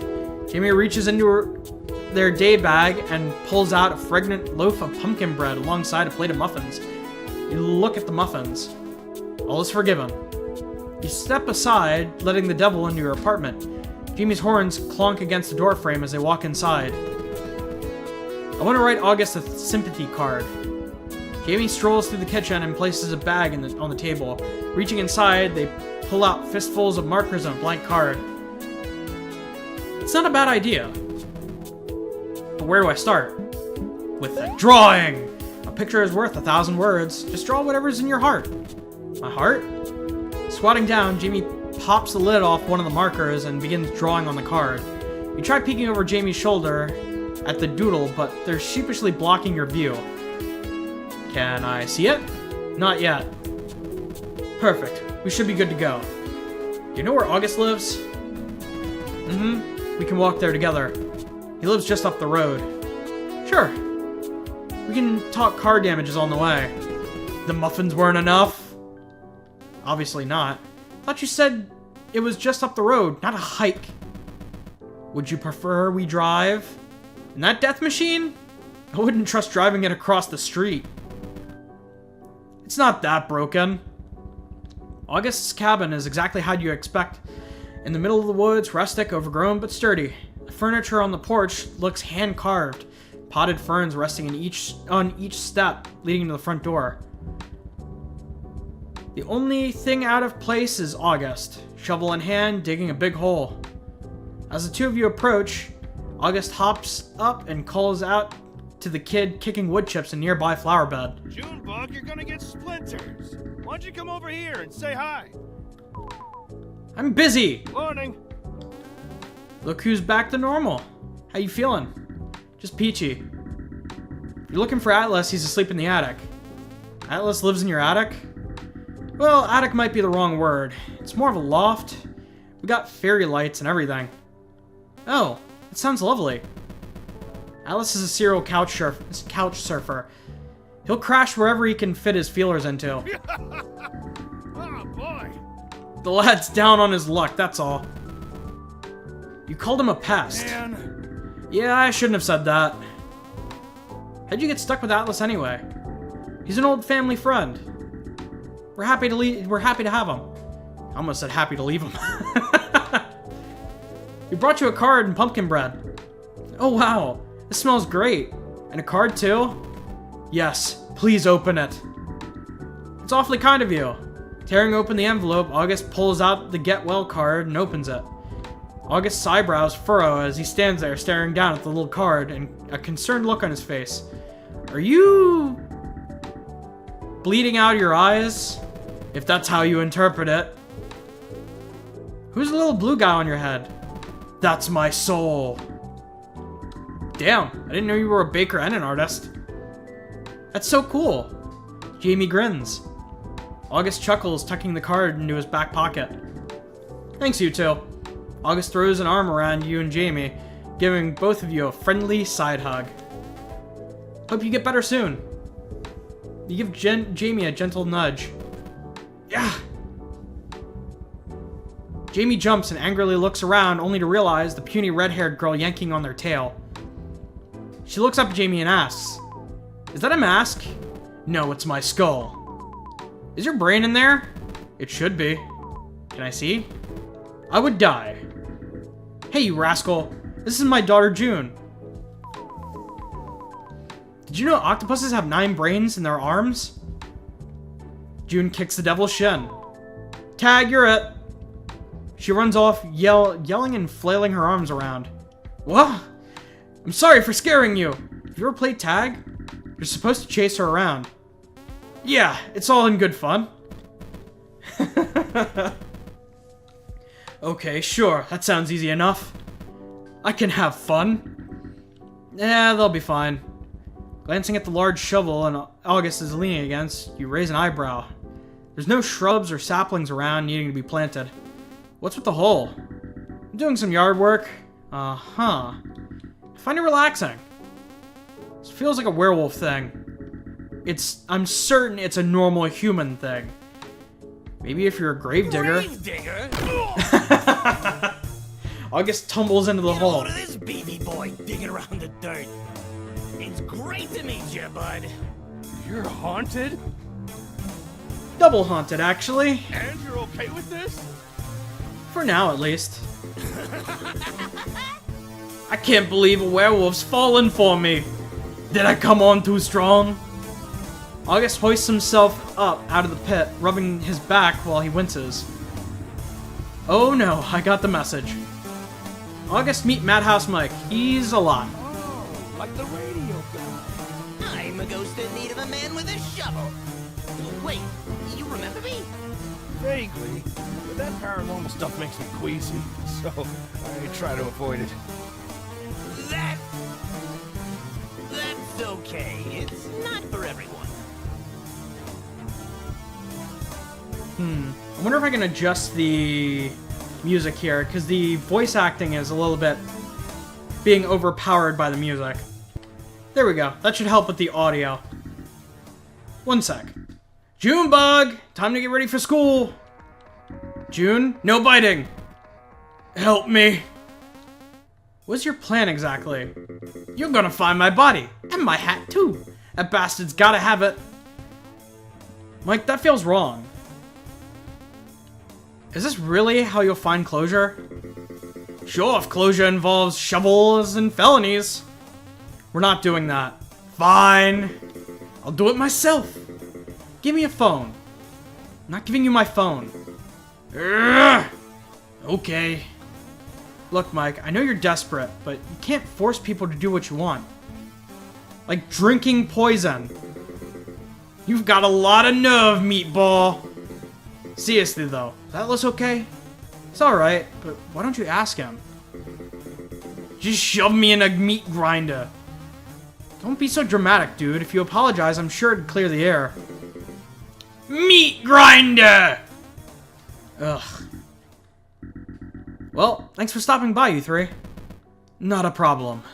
Jamie reaches into their day bag and pulls out a fragrant loaf of pumpkin bread alongside a plate of muffins. You look at the muffins. All is forgiven. You step aside, letting the devil into your apartment. Jamie's horns clonk against the doorframe as they walk inside. I want to write August a sympathy card. Jamie strolls through the kitchen and places a bag on the table. Reaching inside, they pull out fistfuls of markers and a blank card. It's not a bad idea. But where do I start? With a drawing! A picture is worth 1,000 words. Just draw whatever's in your heart. My heart? Squatting down, Jamie pops the lid off one of the markers and begins drawing on the card. You try peeking over Jamie's shoulder at the doodle, but they're sheepishly blocking your view. Can I see it? Not yet. Perfect. We should be good to go. Do you know where August lives? We can walk there together. He lives just up the road. Sure. We can talk car damages on the way. The muffins weren't enough? Obviously not. Thought you said it was just up the road, not a hike. Would you prefer we drive? In that death machine? I wouldn't trust driving it across the street. It's not that broken. August's cabin is exactly how you expect. In the middle of the woods, rustic, overgrown, but sturdy. The furniture on the porch looks hand-carved. Potted ferns resting on each step, leading to the front door. The only thing out of place is August, shovel in hand, digging a big hole. As the two of you approach, August hops up and calls out to the kid kicking wood chips in nearby flower bed. Junebug, you're gonna get splinters. Why don't you come over here and say hi? I'm busy! Morning. Look who's back to normal. How you feeling? Just peachy. You're looking for Atlas, he's asleep in the attic. Atlas lives in your attic? Well, attic might be the wrong word. It's more of a loft. We got fairy lights and everything. Oh, it sounds lovely. Atlas is a serial couch surfer. He'll crash wherever he can fit his feelers into. Oh, boy. The lad's down on his luck, that's all. You called him a pest. Man. Yeah, I shouldn't have said that. How'd you get stuck with Atlas anyway? He's an old family friend. We're happy to have him. I almost said happy to leave him. We brought you a card and pumpkin bread. Oh wow, this smells great. And a card too? Yes, please open it. It's awfully kind of you. Tearing open the envelope, August pulls out the get well card and opens it. August's eyebrows furrow as he stands there staring down at the little card and a concerned look on his face. Are you bleeding out of your eyes? If that's how you interpret it. Who's the little blue guy on your head? That's my soul. Damn, I didn't know you were a baker and an artist. That's so cool. Jamie grins. August chuckles, tucking the card into his back pocket. Thanks, you two. August throws an arm around you and Jamie, giving both of you a friendly side hug. Hope you get better soon. You give Jamie a gentle nudge. Yeah. Jamie jumps and angrily looks around, only to realize the puny red-haired girl yanking on their tail. She looks up at Jamie and asks, "Is that a mask?" "No, it's my skull." "Is your brain in there?" "It should be." "Can I see?" "I would die." "Hey, you rascal. This is my daughter, June." Did Did you know octopuses have 9 brains in their arms? June kicks the devil's shin. Tag, you're it. She runs off, yelling and flailing her arms around. What? I'm sorry for scaring you. Have you ever played tag? You're supposed to chase her around. Yeah, it's all in good fun. Okay, sure, that sounds easy enough. I can have fun. Yeah, they'll be fine. Glancing at the large shovel August is leaning against, you raise an eyebrow. There's no shrubs or saplings around needing to be planted. What's with the hole? I'm doing some yard work. Uh-huh. I find it relaxing. This feels like a werewolf thing. I'm certain it's a normal human thing. Maybe if you're a gravedigger. Gravedigger? August tumbles into the hole. Look at this beefy boy digging around the dirt. It's great to meet you, bud. You're haunted? Double haunted, actually. And you're okay with this? For now, at least. I can't believe a werewolf's fallen for me. Did I come on too strong? August hoists himself up out of the pit, rubbing his back while he winces. Oh no, I got the message. August, meet Madhouse Mike. He's a lot. Oh, like the radio guy. I'm a ghost in need of a man with a shovel. Wait, you remember me? Vaguely. But that paranormal stuff makes me queasy, so I try to avoid it. That's okay. It's not for everyone. I wonder if I can adjust the music here, because the voice acting is a little bit being overpowered by the music. There we go. That should help with the audio. One sec. Junebug! Time to get ready for school! June, no biting! Help me! What's your plan exactly? You're gonna find my body! And my hat too! That bastard's gotta have it! Mike, that feels wrong. Is this really how you'll find closure? Sure, if closure involves shovels and felonies. We're not doing that. Fine. I'll do it myself. Give me a phone. I'm not giving you my phone. Urgh. Okay. Look, Mike, I know you're desperate, but you can't force people to do what you want. Like drinking poison. You've got a lot of nerve, meatball. Seriously, though, is Atlas okay? It's alright, but why don't you ask him? Just shove me in a meat grinder. Don't be so dramatic, dude. If you apologize, I'm sure it'd clear the air. Meat grinder! Ugh. Well, thanks for stopping by, you three. Not a problem.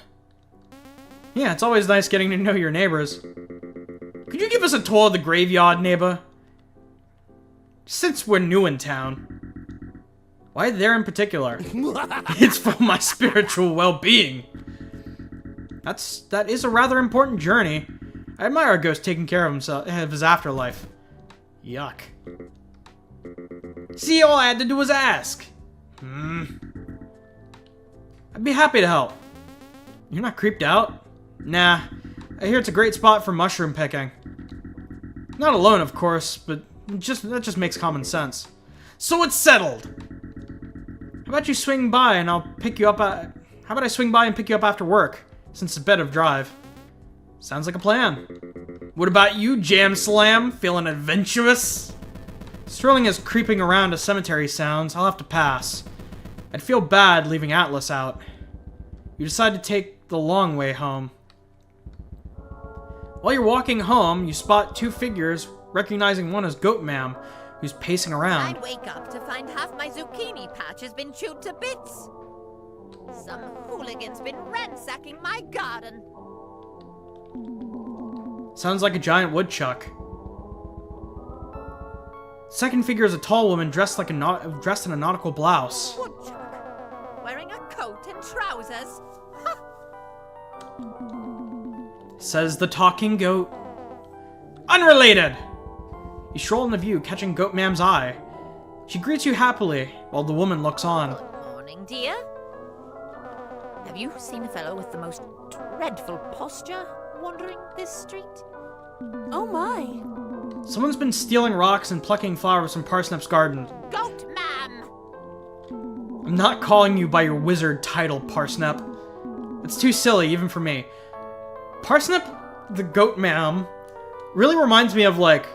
Yeah, it's always nice getting to know your neighbors. Could you give us a tour of the graveyard, neighbor? Since we're new in town. Why there in particular? It's for my spiritual well-being. That is a rather important journey. I admire a ghost taking care of himself, of his afterlife. Yuck. See, all I had to do was ask. I'd be happy to help. You're not creeped out? Nah. I hear it's a great spot for mushroom picking. Not alone, of course, but that just makes common sense. So it's settled. How about you swing by and I'll pick you up how about I swing by and pick you up after work, since it's a bit of drive? Sounds like a plan. What about you, Jam Slam? Feeling adventurous? Strolling as creeping around a cemetery sounds, I'll have to pass. I'd feel bad leaving Atlas out. You decide to take the long way home. While you're walking home, you spot 2 figures, recognizing one as Goat Ma'am, who's pacing around. I'd wake up to find half my zucchini patch has been chewed to bits. Some hooligan's been ransacking my garden. Sounds like a giant woodchuck. Second figure is a tall woman dressed in a nautical blouse. Woodchuck, wearing a coat and trousers. Ha! Says the talking goat. Unrelated! You stroll in the view, catching Goat Ma'am's eye. She greets you happily, while the woman looks on. Good morning, dear. Have you seen a fellow with the most dreadful posture? wandering this street? Oh my. Someone's been stealing rocks and plucking flowers from Parsnip's garden. Goat ma'am! I'm not calling you by your wizard title, Parsnip. It's too silly, even for me. Parsnip, the goat ma'am, really reminds me of, like,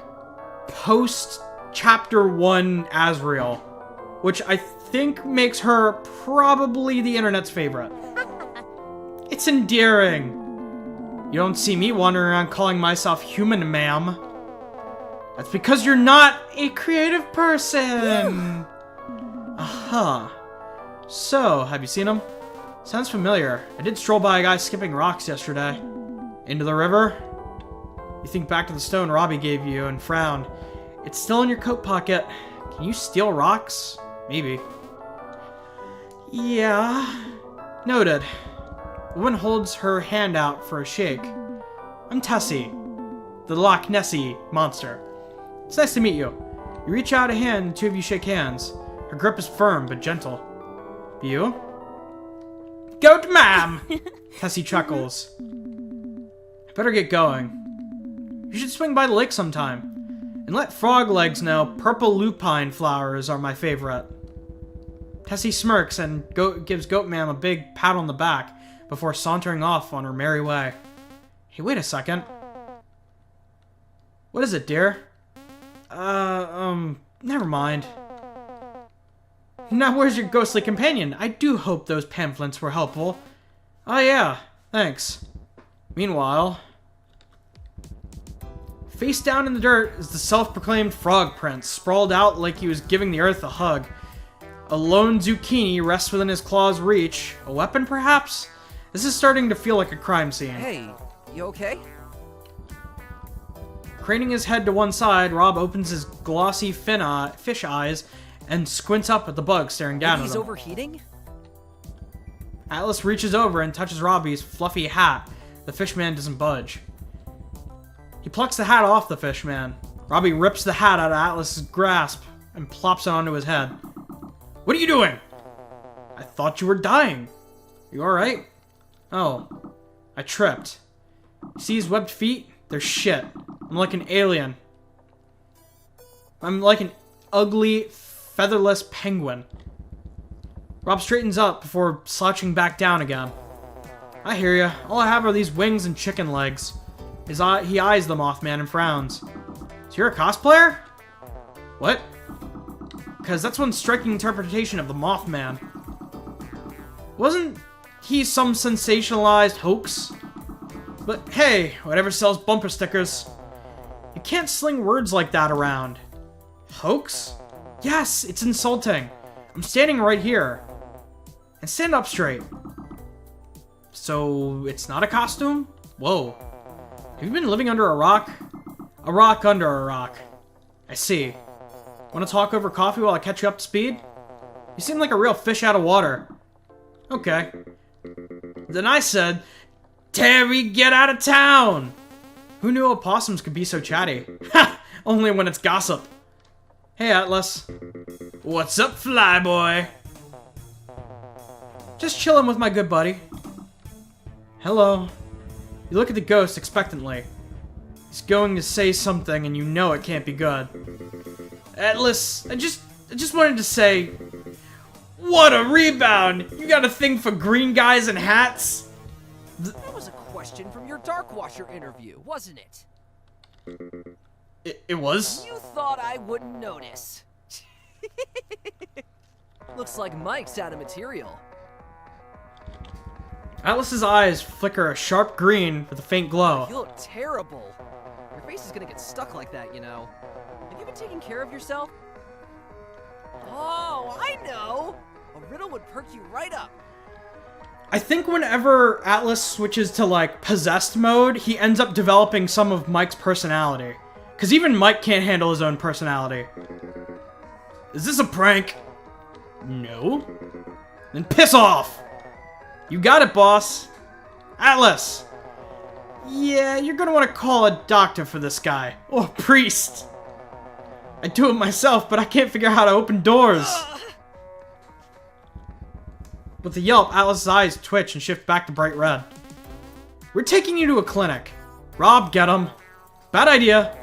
post-Chapter 1 Asriel, which I think makes her probably the internet's favorite. It's endearing. You don't see me wandering around calling myself human, ma'am. That's because you're not a creative person. Aha. So, have you seen him? Sounds familiar. I did stroll by a guy skipping rocks yesterday. Into the river? You think back to the stone Robbie gave you and frowned. It's still in your coat pocket. Can you steal rocks? Maybe. Yeah. Noted. The woman holds her hand out for a shake. I'm Tessie, the Loch Nessie monster. It's nice to meet you. You reach out a hand and the two of you shake hands. Her grip is firm but gentle. You? Goat ma'am! Tessie chuckles. I better get going. You should swing by the lake sometime. And let Frog Legs know purple lupine flowers are my favorite. Tessie smirks and gives Goat Ma'am a big pat on the back before sauntering off on her merry way. Hey, wait a second. What is it, dear? Never mind. Now where's your ghostly companion? I do hope those pamphlets were helpful. Oh yeah, thanks. Meanwhile... Face down in the dirt is the self-proclaimed Frog Prince, sprawled out like he was giving the earth a hug. A lone zucchini rests within his claw's reach. A weapon, perhaps? This is starting to feel like a crime scene. Hey, you okay? Craning his head to one side, Rob opens his glossy fish eyes and squints up at the bug staring down at him. He's overheating? Atlas reaches over and touches Robbie's fluffy hat. The fishman doesn't budge. He plucks the hat off the fishman. Robbie rips the hat out of Atlas's grasp and plops it onto his head. What are you doing? I thought you were dying. You alright? Oh, I tripped. See his webbed feet? They're shit. I'm like an alien. I'm like an ugly, featherless penguin. Rob straightens up before slouching back down again. I hear ya. All I have are these wings and chicken legs. He eyes the Mothman and frowns. So you're a cosplayer? What? Because that's one striking interpretation of the Mothman. Wasn't he some sensationalized hoax? But hey, whatever sells bumper stickers. You can't sling words like that around. Hoax? Yes, it's insulting. I'm standing right here. And stand up straight. So, it's not a costume? Whoa. Have you been living under a rock? A rock under a rock. I see. Want to talk over coffee while I catch you up to speed? You seem like a real fish out of water. Okay. Then I said, Terry, get out of town! Who knew opossums could be so chatty? Ha! Only when it's gossip. Hey, Atlas. What's up, flyboy? Just chilling with my good buddy. Hello. You look at the ghost expectantly. He's going to say something and you know it can't be good. Atlas, I just wanted to say... What a rebound! You got a thing for green guys and hats? That was a question from your Darkwasher interview, wasn't it? It was? You thought I wouldn't notice. Looks like Mike's out of material. Atlas's eyes flicker a sharp green with a faint glow. You look terrible. Your face is gonna get stuck like that, you know. Have you been taking care of yourself? Oh, I know! A riddle would perk you right up. I think whenever Atlas switches to, like, possessed mode, he ends up developing some of Mike's personality. Because even Mike can't handle his own personality. Is this a prank? No. Then piss off! You got it, boss. Atlas! Yeah, you're gonna want to call a doctor for this guy. Or a priest. I do it myself, but I can't figure out how to open doors. With a yelp, Atlas's eyes twitch and shift back to bright red. We're taking you to a clinic. Rob, get him. Bad idea.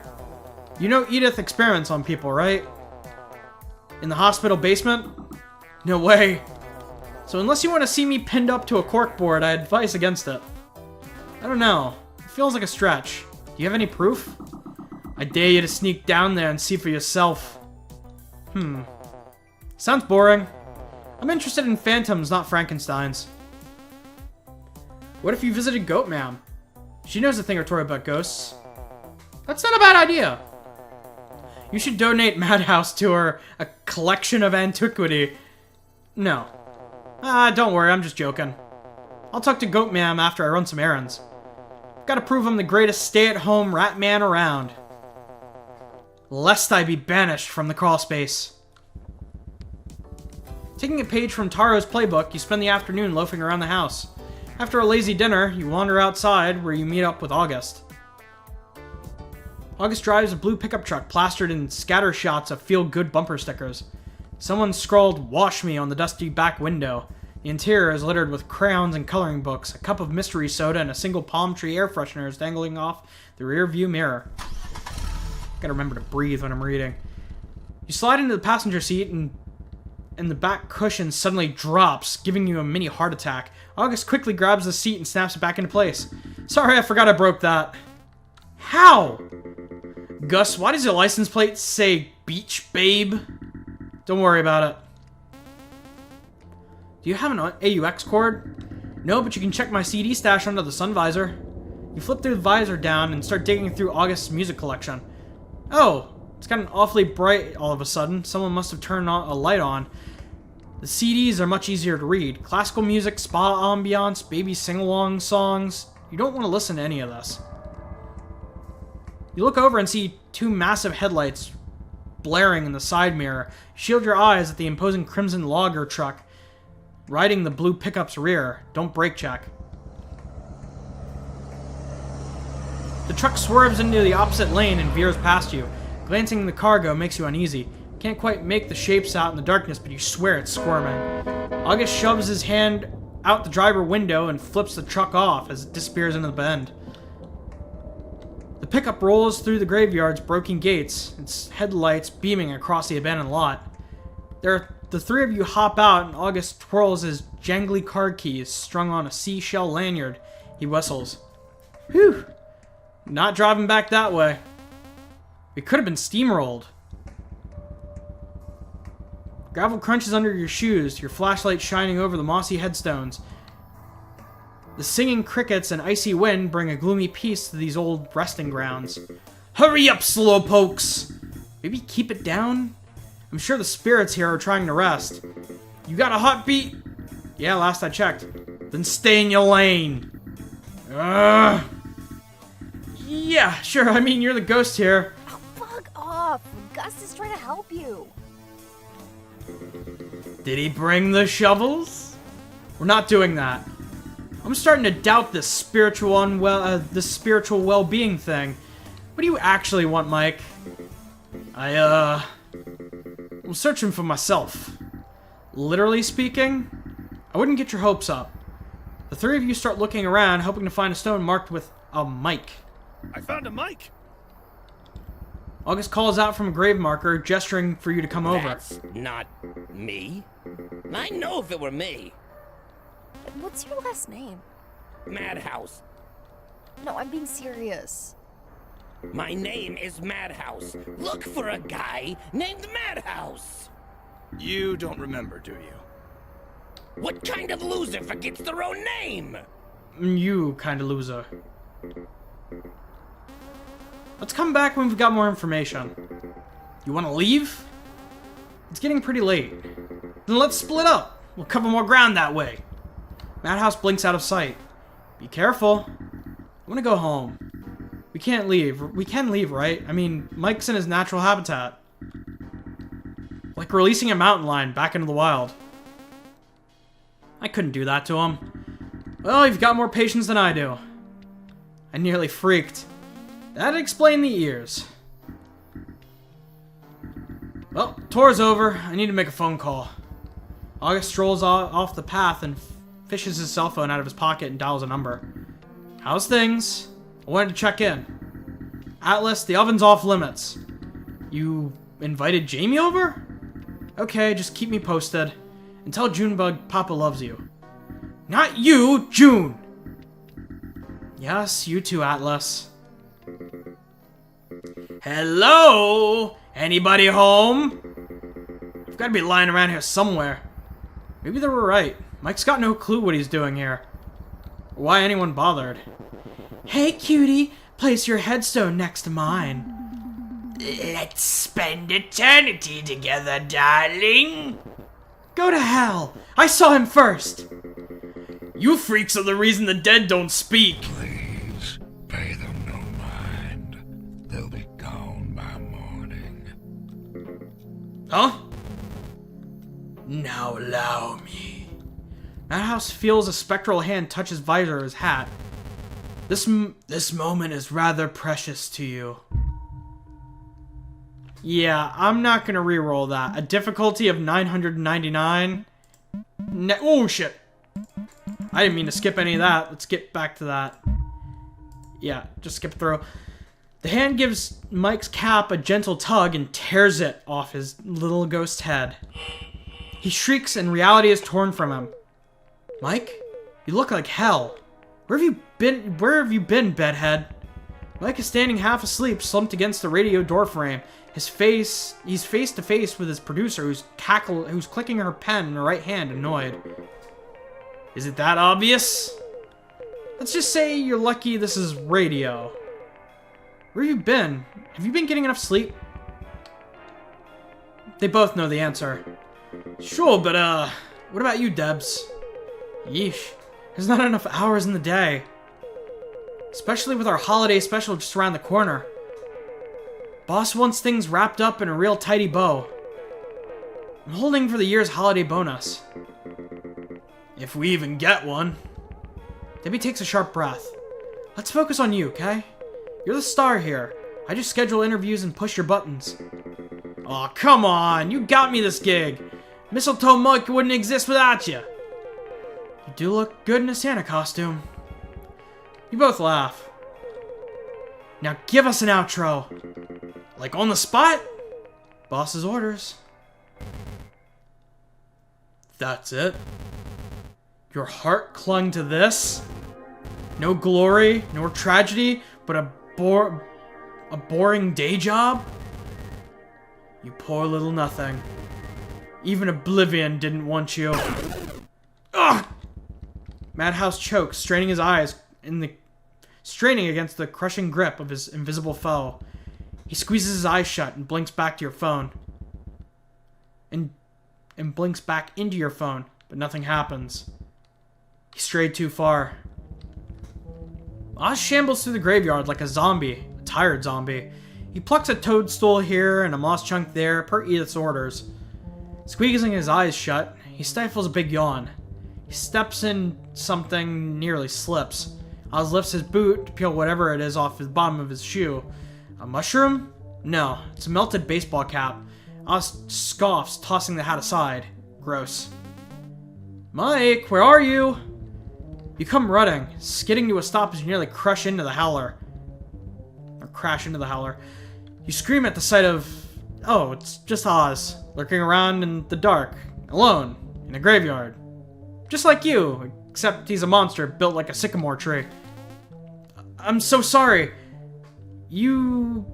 You know Edith experiments on people, right? In the hospital basement? No way. So unless you want to see me pinned up to a corkboard, I advise against it. I don't know. It feels like a stretch. Do you have any proof? I dare you to sneak down there and see for yourself. Sounds boring. I'm interested in phantoms, not Frankensteins. What if you visited Goat Ma'am? She knows a thing or two about ghosts. That's not a bad idea. You should donate Madhouse to her, a collection of antiquity. No. Don't worry, I'm just joking. I'll talk to Goat Ma'am after I run some errands. Gotta prove I'm the greatest stay-at-home rat man around. Lest I be banished from the crawl space. Taking a page from Taro's playbook, you spend the afternoon loafing around the house. After a lazy dinner, you wander outside where you meet up with August. August drives a blue pickup truck plastered in scatter shots of feel-good bumper stickers. Someone scrawled "Wash Me" on the dusty back window. The interior is littered with crayons and coloring books, a cup of mystery soda, and a single palm tree air freshener is dangling off the rear view mirror. Gotta remember to breathe when I'm reading. You slide into the passenger seat and the back cushion suddenly drops, giving you a mini heart attack. August quickly grabs the seat and snaps it back into place. Sorry, I forgot I broke that. How? Gus, why does your license plate say Beach Babe? Don't worry about it. Do you have an AUX cord? No, but you can check my CD stash under the sun visor. You flip the visor down and start digging through August's music collection. Oh, it's gotten awfully bright all of a sudden. Someone must have turned a light on. The CDs are much easier to read. Classical music, spa ambiance, baby sing-along songs. You don't want to listen to any of this. You look over and see two massive headlights blaring in the side mirror. Shield your eyes at the imposing crimson logger truck riding the blue pickup's rear. Don't brake check. The truck swerves into the opposite lane and veers past you. Glancing at the cargo makes you uneasy. Can't quite make the shapes out in the darkness, but you swear it's squirming. August shoves his hand out the driver window and flips the truck off as it disappears into the bend. The pickup rolls through the graveyard's broken gates, its headlights beaming across the abandoned lot. The three of you hop out, and August twirls his jangly card keys strung on a seashell lanyard. He whistles. Whew! Not driving back that way. We could have been steamrolled. Gravel crunches under your shoes, your flashlight shining over the mossy headstones. The singing crickets and icy wind bring a gloomy peace to these old resting grounds. Hurry up, slowpokes! Maybe keep it down? I'm sure the spirits here are trying to rest. You got a hot beat? Yeah, last I checked. Then stay in your lane. Yeah, sure, I mean, you're the ghost here. Oh, bug off! Gus is trying to help you. Did he bring the shovels? We're not doing that. I'm starting to doubt this spiritual well-being thing. What do you actually want, Mike? I'm searching for myself. Literally speaking, I wouldn't get your hopes up. The three of you start looking around, hoping to find a stone marked with a Mike. I found a mic. August calls out from a grave marker, gesturing for you to come over. That's not me. I know if it were me. What's your last name? Madhouse. No, I'm being serious. My name is Madhouse. Look for a guy named Madhouse. You don't remember, do you? What kind of loser forgets their own name? You kind of loser. Let's come back when we've got more information. You want to leave? It's getting pretty late. Then let's split up. We'll cover more ground that way. Madhouse blinks out of sight. Be careful. I want to go home. We can't leave. We can leave, right? I mean, Mike's in his natural habitat. Like releasing a mountain lion back into the wild. I couldn't do that to him. Well, you've got more patience than I do. I nearly freaked. That'd explain the ears. Well, tour's over. I need to make a phone call. August strolls off the path and fishes his cell phone out of his pocket and dials a number. How's things? I wanted to check in. Atlas, the oven's off limits. You invited Jamie over? Okay, just keep me posted. And tell Junebug Papa loves you. Not you, June! Yes, you too, Atlas. Hello? Anybody home? I've got to be lying around here somewhere. Maybe they were right. Mike's got no clue what he's doing here. Or why anyone bothered. Hey, cutie. Place your headstone next to mine. Let's spend eternity together, darling. Go to hell. I saw him first. You freaks are the reason the dead don't speak. Please, pay them no mind. They'll be gone by morning. Huh? Now allow me. Madhouse feels a spectral hand touch his visor or his hat. This moment is rather precious to you. Yeah, I'm not gonna reroll that. A difficulty of 999. Oh shit! I didn't mean to skip any of that. Let's get back to that. Yeah, just skip through. The hand gives Mike's cap a gentle tug and tears it off his little ghost head. He shrieks and reality is torn from him. Mike, you look like hell. Where have you been, bedhead? Mike is standing half asleep, slumped against the radio door frame. He's face to face with his producer, who's clicking her pen in her right hand, annoyed. Is it that obvious? Let's just say you're lucky this is radio. Where have you been? Have you been getting enough sleep? They both know the answer. Sure, but what about you, Debs? Yeesh. There's not enough hours in the day. Especially with our holiday special just around the corner. Boss wants things wrapped up in a real tidy bow. I'm holding for the year's holiday bonus. If we even get one. Debbie takes a sharp breath. Let's focus on you, okay? You're the star here. I just schedule interviews and push your buttons. Aw, come on. You got me this gig. Mistletoe Mike wouldn't exist without you. You do look good in a Santa costume. You both laugh. Now give us an outro. Like on the spot? Boss's orders. That's it? Your heart clung to this? No glory, nor tragedy, but a boring day job? You poor little nothing. Even Oblivion didn't want you. Ugh! Madhouse chokes, straining his eyes straining against the crushing grip of his invisible foe. He squeezes his eyes shut and blinks back to your phone. And blinks back into your phone, but nothing happens. He strayed too far. Oz shambles through the graveyard like a zombie, a tired zombie. He plucks a toadstool here and a moss chunk there, per Edith's orders. Squeezing his eyes shut, he stifles a big yawn. He steps in something, nearly slips. Oz lifts his boot to peel whatever it is off the bottom of his shoe. A mushroom? No, it's a melted baseball cap. Oz scoffs, tossing the hat aside. Gross. Mike, where are you? You come running, skidding to a stop as you nearly crash into the howler. You scream at the sight of... Oh, it's just Oz, lurking around in the dark, alone, in a graveyard. Just like you, except he's a monster built like a sycamore tree. I'm so sorry. You...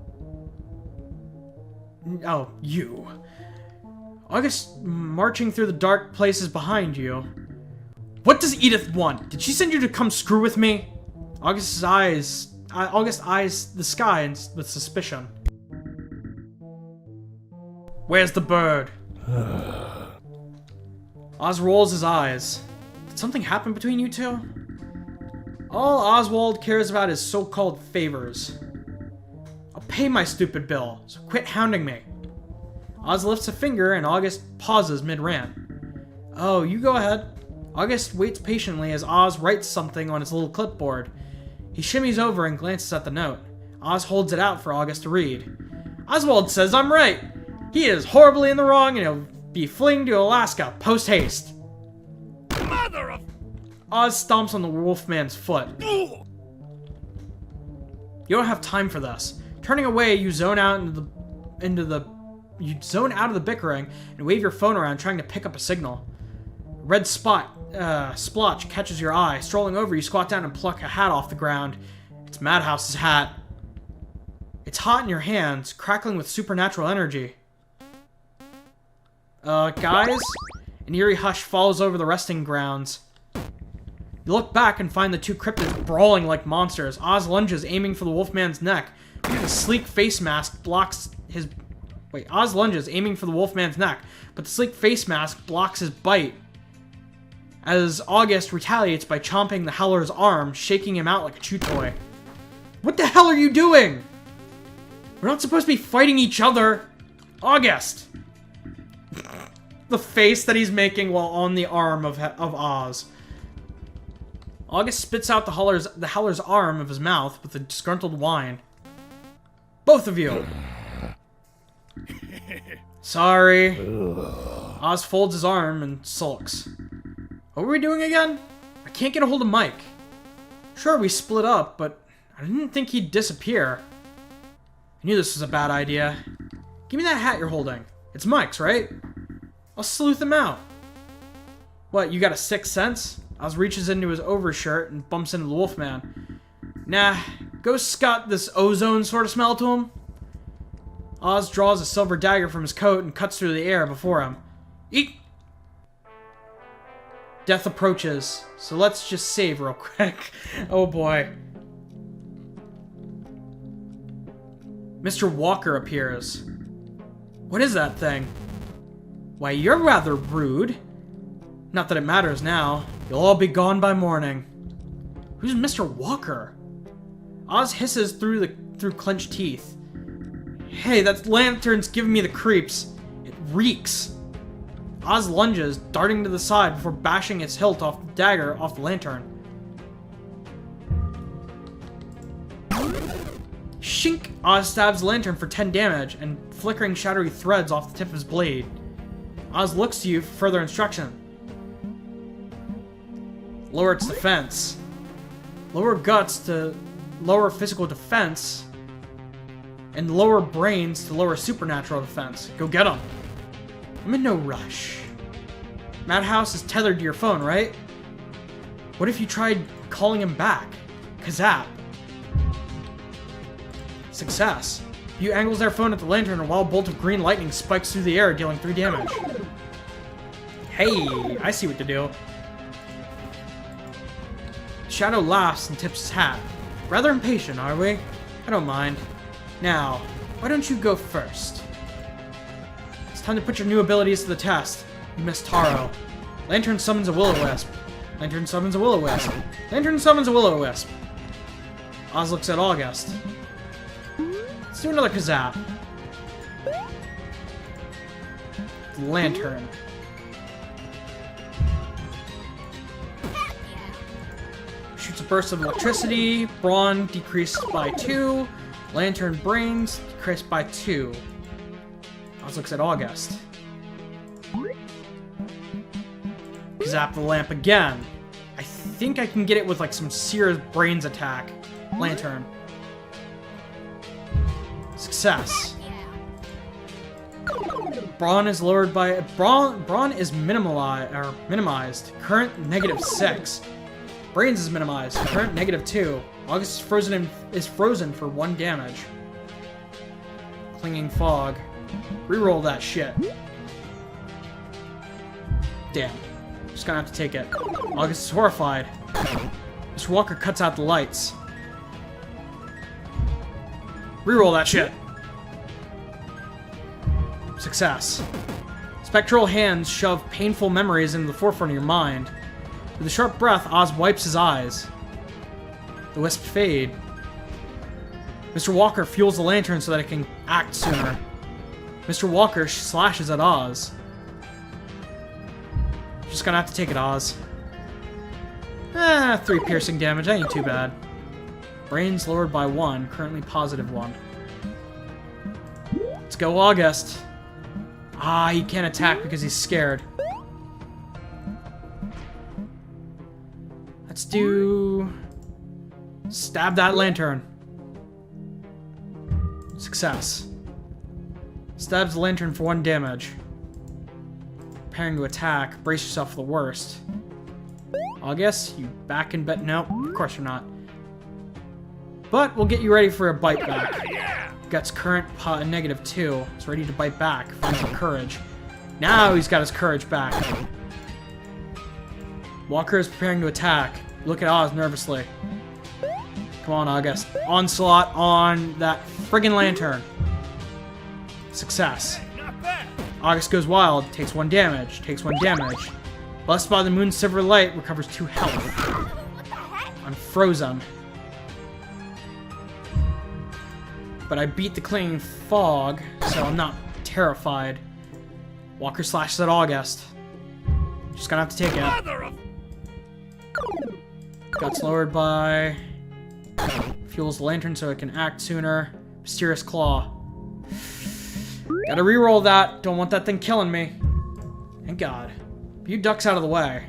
August marching through the dark places behind you. What does Edith want? Did she send you to come screw with me? August eyes the sky with suspicion. Where's the bird? Oz rolls his eyes. Did something happen between you two? All Oswald cares about is so-called favors. I'll pay my stupid bill, so quit hounding me. Oz lifts a finger and August pauses mid-rant. Oh, you go ahead. August waits patiently as Oz writes something on his little clipboard. He shimmies over and glances at the note. Oz holds it out for August to read. Oswald says I'm right. He is horribly in the wrong and he'll be fleeing to Alaska post-haste. Mother of... Oz stomps on the wolfman's foot. You don't have time for this. Turning away, you zone out you zone out of the bickering and wave your phone around trying to pick up a signal. A red splotch catches your eye. Strolling over, you squat down and pluck a hat off the ground. It's Madhouse's hat. It's hot in your hands, crackling with supernatural energy. Guys? An eerie hush falls over the resting grounds. You look back and find the two cryptids brawling like monsters. Oz lunges, aiming for the wolfman's neck. The sleek face mask blocks his... Oz lunges, aiming for the wolfman's neck, but the sleek face mask blocks his bite. As August retaliates by chomping the Howler's arm, shaking him out like a chew toy. What the hell are you doing? We're not supposed to be fighting each other. August! The face that he's making while on the arm of Oz. August spits out the Howler's arm of his mouth with a disgruntled whine. Both of you! Sorry. Oz folds his arm and sulks. What were we doing again? I can't get a hold of Mike. Sure, we split up, but I didn't think he'd disappear. I knew this was a bad idea. Give me that hat you're holding. It's Mike's, right? I'll sleuth him out. What, you got a sixth sense? Oz reaches into his overshirt and bumps into the wolfman. Nah, ghosts got this ozone sort of smell to him. Oz draws a silver dagger from his coat and cuts through the air before him. Eek! Death approaches, so let's just save real quick. Oh boy. Mr. Walker appears. What is that thing? Why, you're rather rude. Not that it matters now. You'll all be gone by morning. Who's Mr. Walker? Oz hisses through clenched teeth. Hey, that lantern's giving me the creeps. It reeks. Oz lunges, darting to the side before bashing its hilt off the dagger off the lantern. Shink! Oz stabs the lantern for 10 damage, and flickering shadowy threads off the tip of his blade. Oz looks to you for further instruction. Lower its defense. Lower guts to lower physical defense, and lower brains to lower supernatural defense. Go get them. I'm in no rush. Madhouse is tethered to your phone, right? What if you tried calling him back? Kazap. Success. You angles their phone at the lantern, and a wild bolt of green lightning spikes through the air, dealing 3 damage. Hey, I see what to do. Shadow laughs and tips his hat. Rather impatient, are we? I don't mind. Now, why don't you go first? It's time to put your new abilities to the test. You missed Taro. Lantern summons a will-o-wisp. Lantern summons a will-o-wisp. Lantern summons a will-o-wisp. Oz looks at August. Let's do another Kazap. Lantern. Shoots a burst of electricity. Brawn decreased by 2. Lantern brains decreased by 2. Oz looks at August. Zap the lamp again. I think I can get it with like some Seer's Brains attack. Lantern. Success. Brawn is lowered by Brawn is minimized. Current -6. Brains is minimized. Current -2. August is frozen for 1 damage. Clinging fog. Reroll that shit. Damn. Just gonna have to take it. August is horrified. Mr. Walker cuts out the lights. Reroll that shit. Success. Spectral hands shove painful memories into the forefront of your mind. With a sharp breath, Oz wipes his eyes. The wisps fade. Mr. Walker fuels the lantern so that it can act sooner. Mr. Walker slashes at Oz. Just gonna have to take it, Oz. 3 piercing damage, that ain't too bad. Brains lowered by 1, currently +1. Let's go, August. He can't attack because he's scared. Let's do... Stab that lantern. Success. Stabs the lantern for 1 damage. Preparing to attack. Brace yourself for the worst. August, you back in bed? No, of course you're not. But we'll get you ready for a bite back. Guts current -2. He's ready to bite back. Finds some courage. Now he's got his courage back. Walker is preparing to attack. Look at Oz nervously. Come on, August. Onslaught on that friggin' lantern. Success. August goes wild. Takes 1 damage. Takes 1 damage. Blessed by the moon's silver light. Recovers 2 health. Unfrozen. But I beat the clinging fog, so I'm not terrified. Walker slashes at August. Just gonna have to take it. Guts lowered by... Fuels the lantern so it can act sooner. Mysterious Claw. Gotta reroll that. Don't want that thing killing me. Thank God. You ducks out of the way.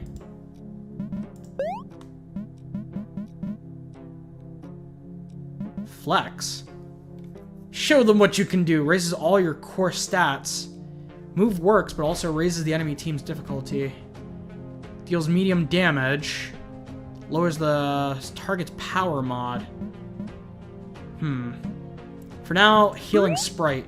Flex. Show them what you can do. Raises all your core stats. Move works, but also raises the enemy team's difficulty. Deals medium damage. Lowers the target's power mod. For now, Healing Sprite.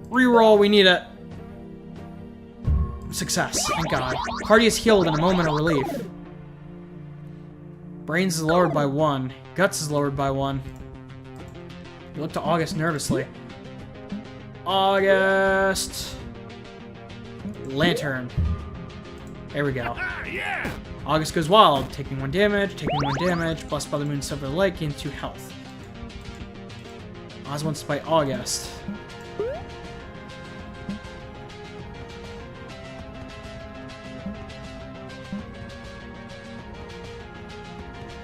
Reroll, we need it. Success, thank God. Party is healed in a moment of relief. Brains is lowered by 1. Guts is lowered by 1. You look to August nervously. August. Lantern. There we go. August goes wild, taking 1 damage, taking 1 damage. Blessed by the moon's silver light, gains 2 health. Oz wants to bite August.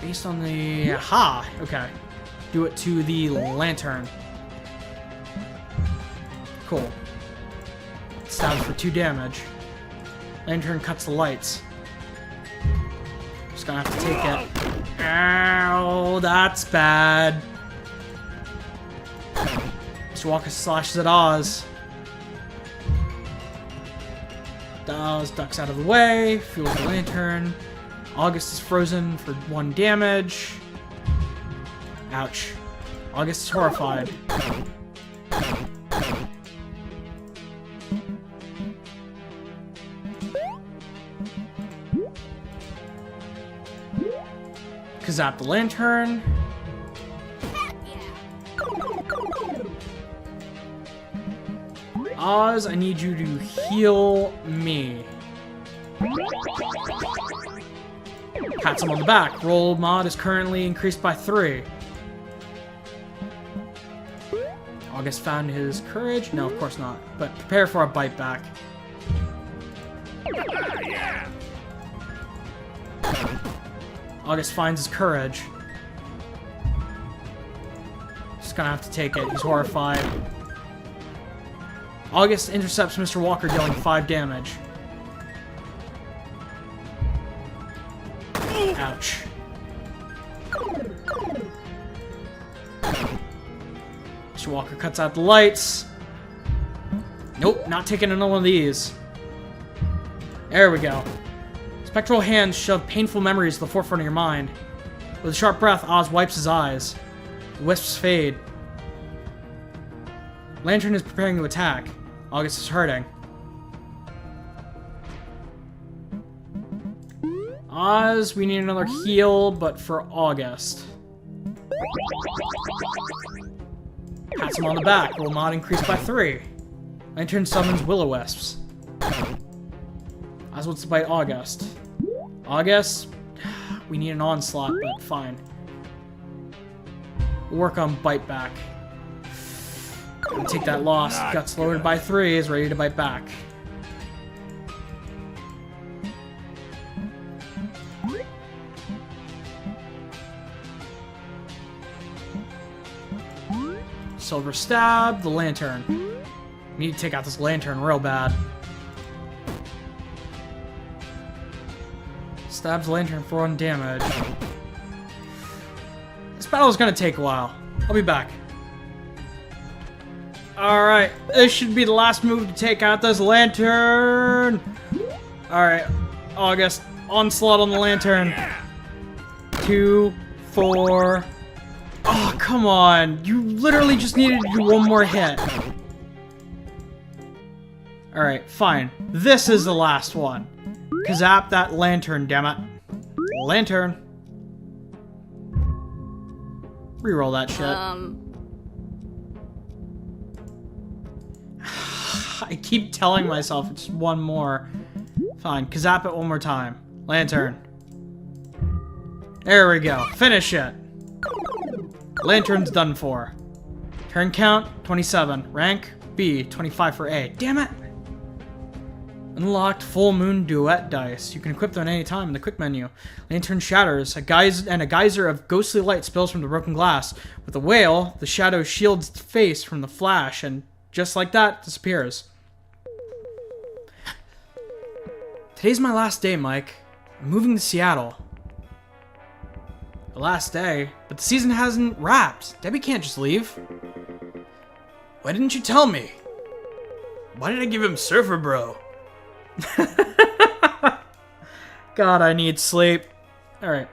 Based on the... Aha! Okay. Do it to the lantern. Cool. Stabs for 2 damage. Lantern cuts the lights. Just gonna have to take it. Ow, that's bad. Mr. Walker slashes at Oz. Oz ducks out of the way, fuels the lantern. August is frozen for 1 damage. Ouch. August is horrified. Zap the lantern. Oz, I need you to heal me. Pats him on the back. Roll mod is currently increased by 3. August found his courage. No, of course not. But prepare for a bite back. August finds his courage. Just gonna have to take it. He's horrified. August intercepts Mr. Walker, dealing 5 damage. Ouch. Mr. Walker cuts out the lights. Nope, not taking another one of these. There we go. Spectral hands shove painful memories to the forefront of your mind. With a sharp breath, Oz wipes his eyes. The wisps fade. Lantern is preparing to attack. August is hurting. Oz, we need another heal, but for August. Pats him on the back. Roll mod increased by 3. Lantern summons will-o-wisps. Oz wants to bite August. August, we need an onslaught, but fine. We'll work on bite back. Gonna take that loss. Guts lowered by 3, is ready to bite back. Silver stab, the lantern. Need to take out this lantern real bad. Stabs lantern for 1 damage. This battle's gonna take a while. I'll be back. Alright, this should be the last move to take out this lantern. Alright, August. Onslaught on the lantern. 2, 4. Oh, come on. You literally just needed to do one more hit. Alright, fine. This is the last one. Kazap that lantern, dammit. Lantern. Reroll that shit. I keep telling myself it's one more. Fine, Kazap it one more time. Lantern. There we go. Finish it. Lantern's done for. Turn count, 27. Rank, B, 25 for A. Damn it! Unlocked Full Moon Duet dice. You can equip them at any time in the quick menu. Lantern shatters. A geyser of ghostly light spills from the broken glass. With a wail, the shadow shields its face from the flash, and just like that, disappears. Today's my last day, Mike. I'm moving to Seattle. The last day? But the season hasn't wrapped. Debbie can't just leave. Why didn't you tell me? Why did I give him Surfer Bro? God, I need sleep. Alright.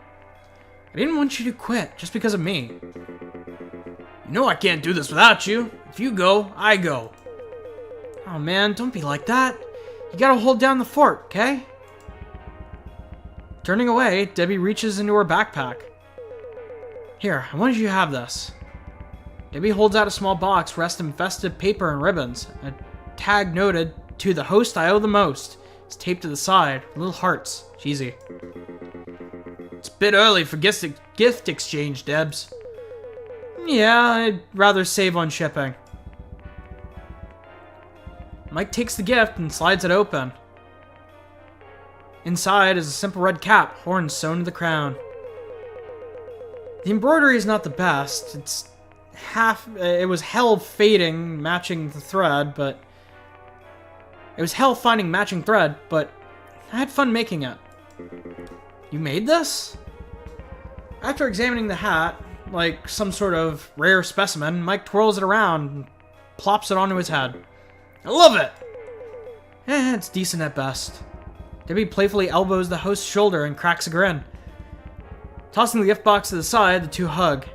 I didn't want you to quit just because of me. You know I can't do this without you. If you go, I go. Oh man, don't be like that. You gotta hold down the fort, okay? Turning away, Debbie reaches into her backpack. Here, I wanted you to have this. Debbie holds out a small box wrapped in festive paper and ribbons. A tag noted, "To the host I owe the most." It's taped to the side, little hearts. Cheesy. It's a bit early for gift exchange, Debs. Yeah, I'd rather save on shipping. Mike takes the gift and slides it open. Inside is a simple red cap, horns sewn to the crown. The embroidery is not the best. It was hell fading, matching the thread, but... It was hell finding matching thread, but I had fun making it. You made this? After examining the hat, like some sort of rare specimen, Mike twirls it around and plops it onto his head. I love it! It's decent at best. Debbie playfully elbows the host's shoulder and cracks a grin. Tossing the gift box to the side, the two hug.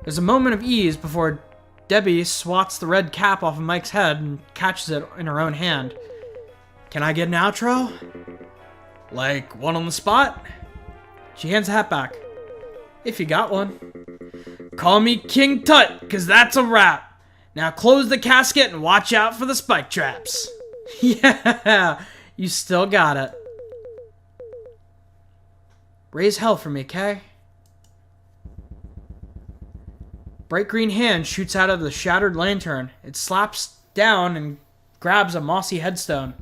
There's a moment of ease before Debbie swats the red cap off of Mike's head and catches it in her own hand. Can I get an outro? Like one on the spot? She hands the hat back. If you got one. Call me King Tut, cause that's a wrap. Now close the casket and watch out for the spike traps. Yeah, you still got it. Raise hell for me, Kay. Bright green hand shoots out of the shattered lantern. It slaps down and grabs a mossy headstone.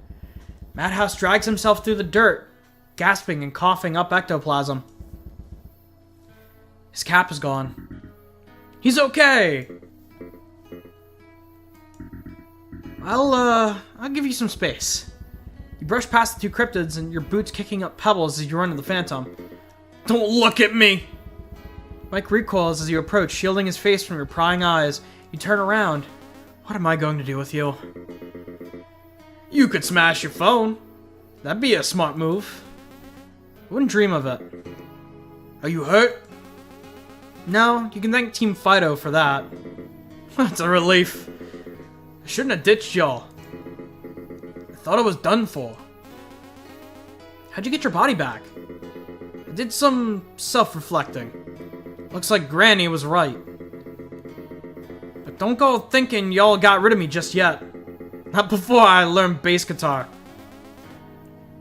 Madhouse drags himself through the dirt, gasping and coughing up ectoplasm. His cap is gone. He's okay! I'll give you some space. You brush past the two cryptids and your boots kicking up pebbles as you run to the phantom. Don't look at me! Mike recoils as you approach, shielding his face from your prying eyes. You turn around. What am I going to do with you? You could smash your phone. That'd be a smart move. I wouldn't dream of it. Are you hurt? No, you can thank Team Fido for that. That's a relief. I shouldn't have ditched y'all. I thought I was done for. How'd you get your body back? I did some self-reflecting. Looks like Granny was right. But don't go thinking y'all got rid of me just yet. Not before I learned bass guitar.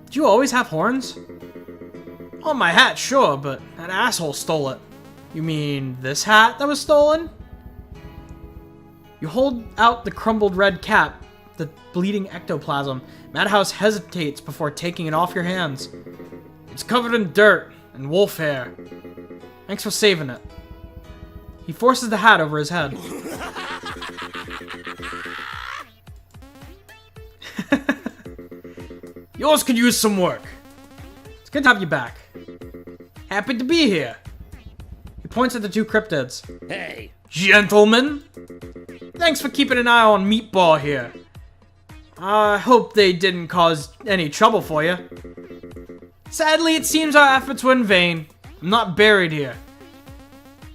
Did you always have horns? On my hat, sure, but that asshole stole it. You mean this hat that was stolen? You hold out the crumbled red cap, the bleeding ectoplasm. Madhouse hesitates before taking it off your hands. It's covered in dirt and wolf hair. Thanks for saving it. He forces the hat over his head. Yours could use some work. It's good to have you back. Happy to be here. He points at the two cryptids. Hey, Gentlemen, thanks for keeping an eye on Meatball here. I hope they didn't cause any trouble for you. Sadly, it seems our efforts were in vain. I'm not buried here.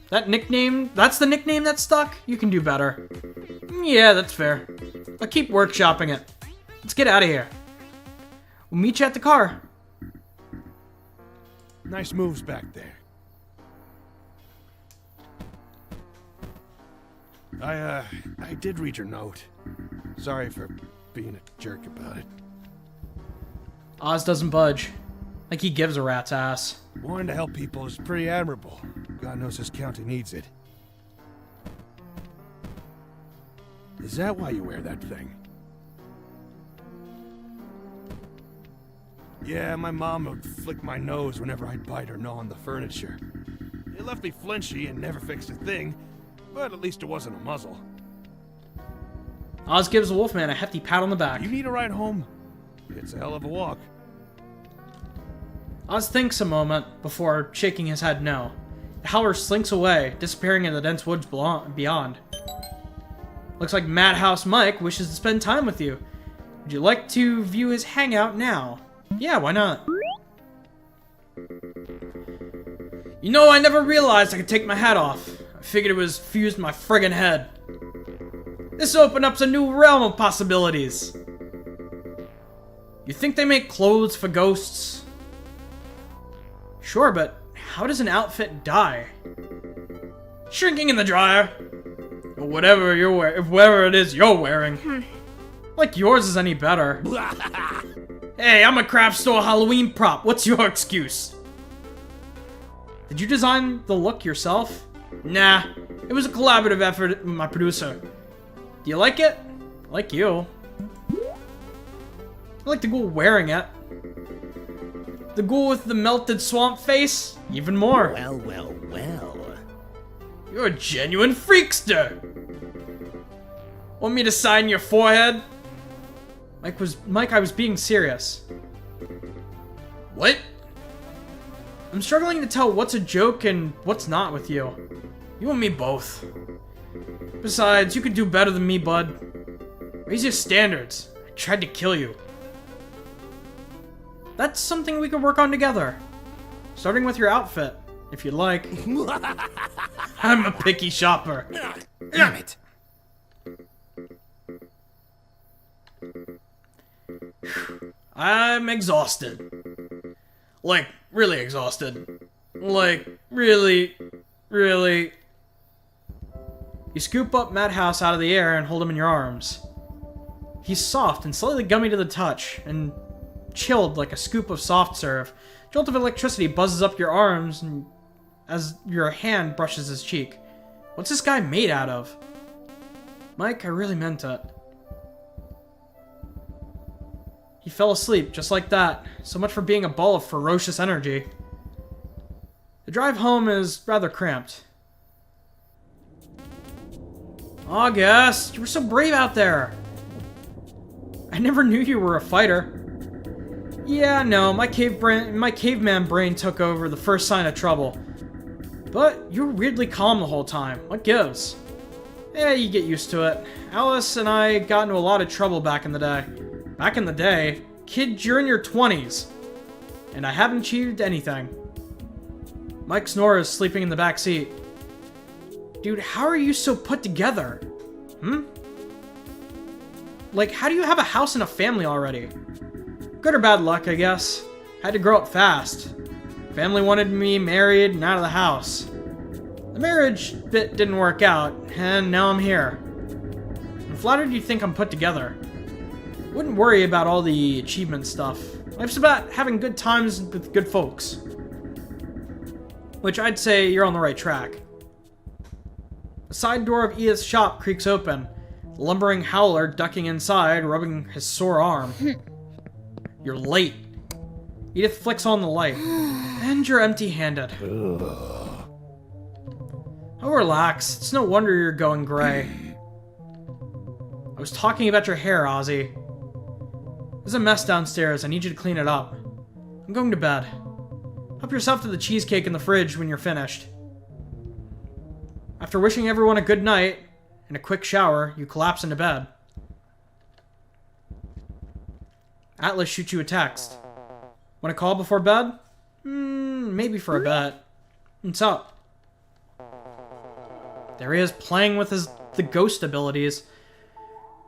That nickname, that's the nickname that stuck? You can do better. Yeah, that's fair. I'll keep workshopping it. Let's get out of here. We'll meet you at the car. Nice moves back there. I did read your note. Sorry for being a jerk about it. Oz doesn't budge. Like he gives a rat's ass. Wanting to help people is pretty admirable. God knows this county needs it. Is that why you wear that thing? Yeah, my mom would flick my nose whenever I'd bite or gnaw on the furniture. It left me flinchy and never fixed a thing, but at least it wasn't a muzzle. Oz gives the Wolfman a hefty pat on the back. You need a ride home? It's a hell of a walk. Oz thinks a moment before shaking his head no. The howler slinks away, disappearing in the dense woods beyond. Looks like Madhouse Mike wishes to spend time with you. Would you like to view his hangout now? Yeah, why not? You know, I never realized I could take my hat off. I figured it was fused in my friggin' head. This opened up a new realm of possibilities. You think they make clothes for ghosts? Sure, but how does an outfit die? Shrinking in the dryer. Or whatever you're wearing, whatever it is you're wearing. Like yours is any better. Hey, I'm a craft store Halloween prop. What's your excuse? Did you design the look yourself? Nah, it was a collaborative effort with my producer. Do you like it? I like you. I like the ghoul wearing it. The ghoul with the melted swamp face? Even more. well, well, well. You're a genuine freakster! Want me to sign your forehead? Mike, I was being serious. What? I'm struggling to tell what's a joke and what's not with you. You and me both. Besides, you could do better than me, bud. Raise your standards. I tried to kill you. That's something we could work on together. Starting with your outfit, if you'd like. I'm a picky shopper. Damn it. I'm exhausted. Like, really exhausted. Like, really. You scoop up Madhouse out of the air and hold him in your arms. He's soft and slightly gummy to the touch, and chilled like a scoop of soft serve. A jolt of electricity buzzes up your arms and as your hand brushes his cheek. What's this guy made out of? Mike, I really meant it. He fell asleep just like that. So much for being a ball of ferocious energy. The drive home is rather cramped. August, you were so brave out there. I never knew you were a fighter. Yeah, no, my caveman brain took over the first sign of trouble. But you were weirdly calm the whole time. What gives? Yeah, you get used to it. Alice and I got into a lot of trouble back in the day. Back in the day? Kid, you're in your 20s. And I haven't achieved anything. Mike snores, sleeping in the back seat. Dude, how are you so put together? Like, how do you have a house and a family already? Good or bad luck, I guess. Had to grow up fast. Family wanted me married and out of the house. The marriage bit didn't work out, and now I'm here. I'm flattered you think I'm put together. Wouldn't worry about all the achievement stuff. Life's about having good times with good folks. Which I'd say you're on the right track. The side door of Edith's shop creaks open. The lumbering howler ducking inside, rubbing his sore arm. You're late. Edith flicks on the light. And you're empty-handed. Oh, relax. It's no wonder you're going gray. I was talking about your hair, Ozzy. There's a mess downstairs. I need you to clean it up. I'm going to bed. Help yourself to the cheesecake in the fridge when you're finished. After wishing everyone a good night and a quick shower, you collapse into bed. Atlas shoots you a text. Want to call before bed? Maybe for a bet. What's up? There he is, playing with the ghost abilities.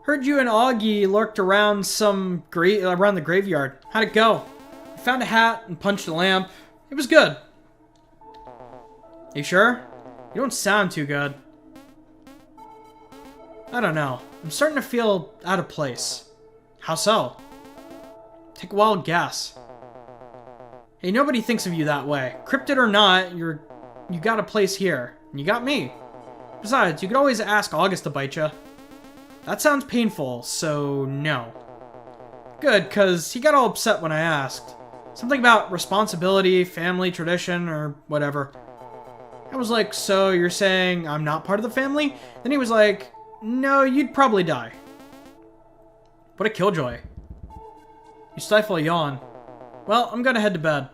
Heard you and Augie lurked around around the graveyard. How'd it go? I found a hat and punched a lamp. It was good. You sure? You don't sound too good. I don't know. I'm starting to feel out of place. How so? Take a wild guess. Hey, nobody thinks of you that way. Cryptid or not, you got a place here. And you got me. Besides, you could always ask August to bite you. That sounds painful, so no. Good, cause he got all upset when I asked. Something about responsibility, family, tradition, or whatever. I was like, so you're saying I'm not part of the family? Then he was like, no, you'd probably die. What a killjoy. You stifle a yawn. Well, I'm gonna head to bed.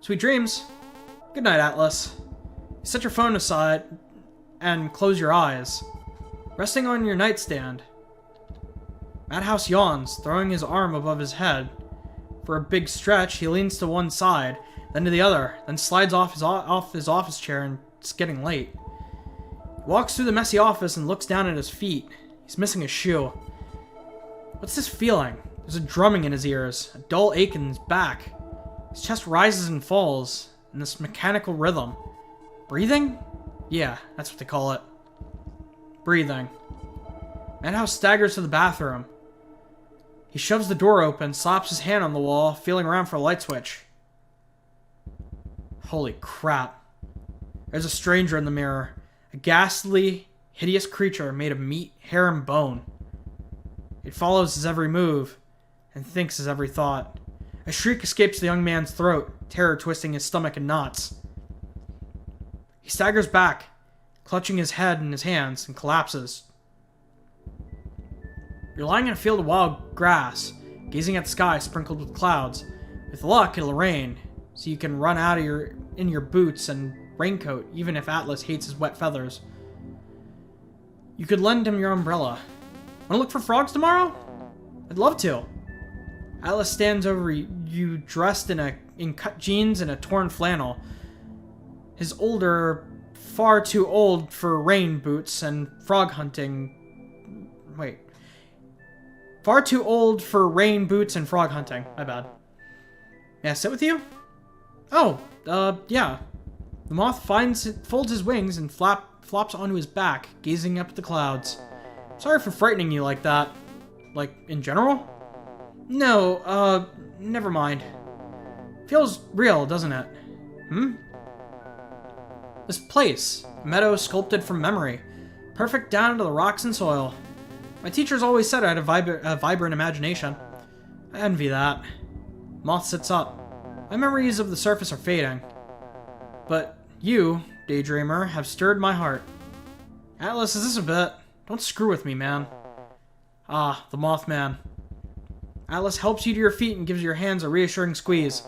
Sweet dreams. Good night, Atlas. You set your phone aside and close your eyes. Resting on your nightstand. Madhouse yawns, throwing his arm above his head. For a big stretch, he leans to one side, then to the other, then slides off his office chair, and it's getting late. He walks through the messy office and looks down at his feet. He's missing a shoe. What's this feeling? There's a drumming in his ears, a dull ache in his back. His chest rises and falls in this mechanical rhythm. Breathing? Yeah, that's what they call it. Breathing. Madhouse staggers to the bathroom. He shoves the door open, slaps his hand on the wall, feeling around for a light switch. Holy crap. There's a stranger in the mirror. A ghastly, hideous creature made of meat, hair, and bone. It follows his every move and thinks his every thought. A shriek escapes the young man's throat, terror twisting his stomach in knots. He staggers back, clutching his head in his hands, and collapses. You're lying in a field of wild grass, gazing at the sky sprinkled with clouds. With luck, it'll rain, so you can run out of in your boots and raincoat, even if Atlas hates his wet feathers. You could lend him your umbrella. Want to look for frogs tomorrow? I'd love to. Atlas stands over you, dressed in cut jeans and a torn flannel. His older, far too old for rain boots and frog hunting. Wait. Far too old for rain boots and frog hunting. My bad. May I sit with you? Oh, yeah. The moth folds his wings and flops onto his back, gazing up at the clouds. Sorry for frightening you like that. Like, in general? No, never mind. Feels real, doesn't it? This place, a meadow sculpted from memory. Perfect down to the rocks and soil. My teachers always said I had a vibrant imagination. I envy that. Moth sits up. My memories of the surface are fading. But you, daydreamer, have stirred my heart. Atlas, is this a bit? Don't screw with me, man. Ah, the Mothman. Atlas helps you to your feet and gives your hands a reassuring squeeze.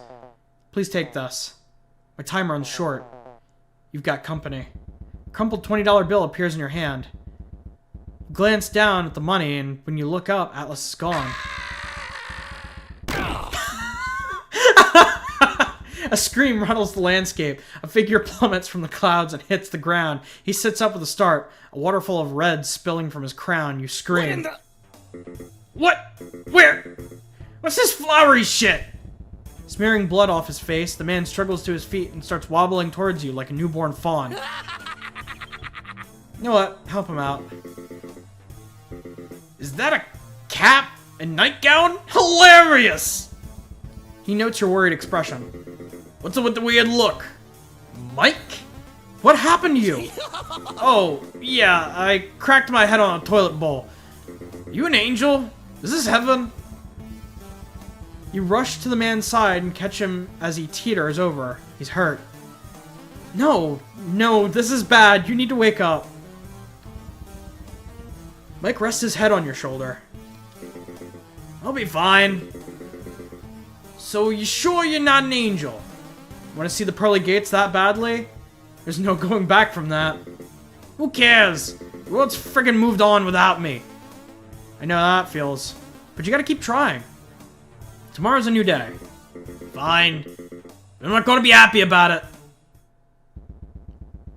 Please take this. My time runs short. You've got company. A crumpled $20 bill appears in your hand. You glance down at the money, and when you look up, Atlas is gone. A scream rattles the landscape. A figure plummets from the clouds and hits the ground. He sits up with a start. A waterfall of red spilling from his crown. You scream. What? Where? What's this flowery shit? Smearing blood off his face, the man struggles to his feet and starts wobbling towards you like a newborn fawn. You know what? Help him out. Is that a cap and nightgown? Hilarious! He notes your worried expression. What's up with the weird look? Mike? What happened to you? Oh, yeah, I cracked my head on a toilet bowl. You an angel? Is this heaven? You rush to the man's side and catch him as he teeters over. He's hurt. No, this is bad. You need to wake up. Mike rests his head on your shoulder. I'll be fine. So you sure you're not an angel? Want to see the pearly gates that badly? There's no going back from that. Who cares? The world's friggin' moved on without me. I know how that feels. But you gotta keep trying. Tomorrow's a new day. Fine. I'm not gonna be happy about it.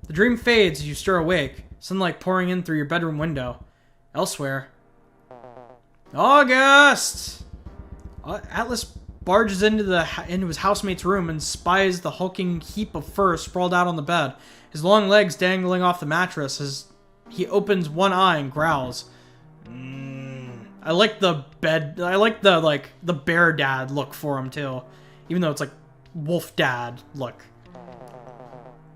The dream fades as you stir awake, sunlight pouring in through your bedroom window. Elsewhere. August! Atlas barges into his housemate's room and spies the hulking heap of fur sprawled out on the bed, his long legs dangling off the mattress as he opens one eye and growls. I like the bear dad look for him too, even though it's like wolf dad look.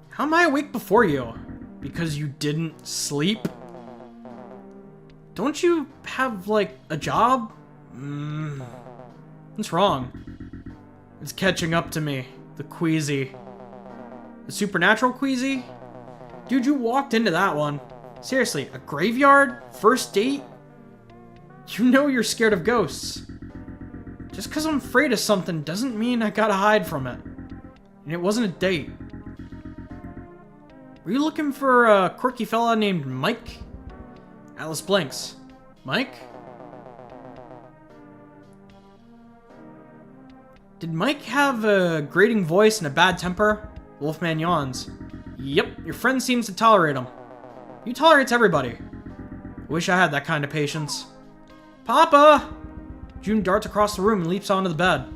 How am I awake before you? Because you didn't sleep? Don't you have, like, a job? What's wrong? It's catching up to me. The queasy. The supernatural queasy? Dude, you walked into that one. Seriously, a graveyard? First date? You know you're scared of ghosts. Just because I'm afraid of something doesn't mean I gotta hide from it. And it wasn't a date. Were you looking for a quirky fella named Mike? Atlas blinks. Mike? Did Mike have a grating voice and a bad temper? Wolfman yawns. Yep, your friend seems to tolerate him. He tolerates everybody. Wish I had that kind of patience. Papa! June darts across the room and leaps onto the bed.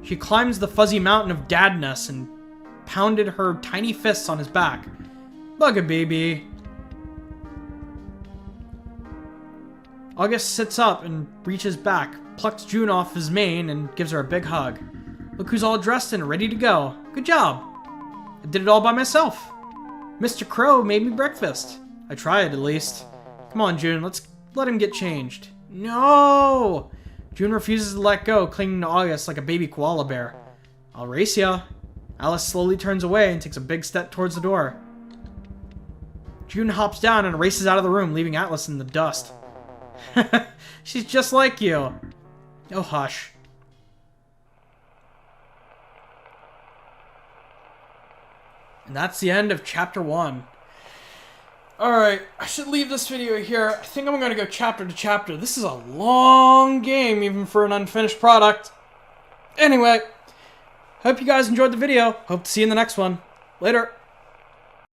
She climbs the fuzzy mountain of dadness and pounded her tiny fists on his back. Bugga baby. August sits up and reaches back, plucks June off his mane, and gives her a big hug. Look who's all dressed and ready to go. Good job. I did it all by myself. Mr. Crow made me breakfast. I tried, at least. Come on, June, let's let him get changed. No! June refuses to let go, clinging to August like a baby koala bear. I'll race ya. Alice slowly turns away and takes a big step towards the door. June hops down and races out of the room, leaving Atlas in the dust. She's just like you. Oh, hush. And that's the end of chapter 1. Alright, I should leave this video here. I think I'm going to go chapter to chapter. This is a long game, even for an unfinished product. Anyway, hope you guys enjoyed the video. Hope to see you in the next one. Later.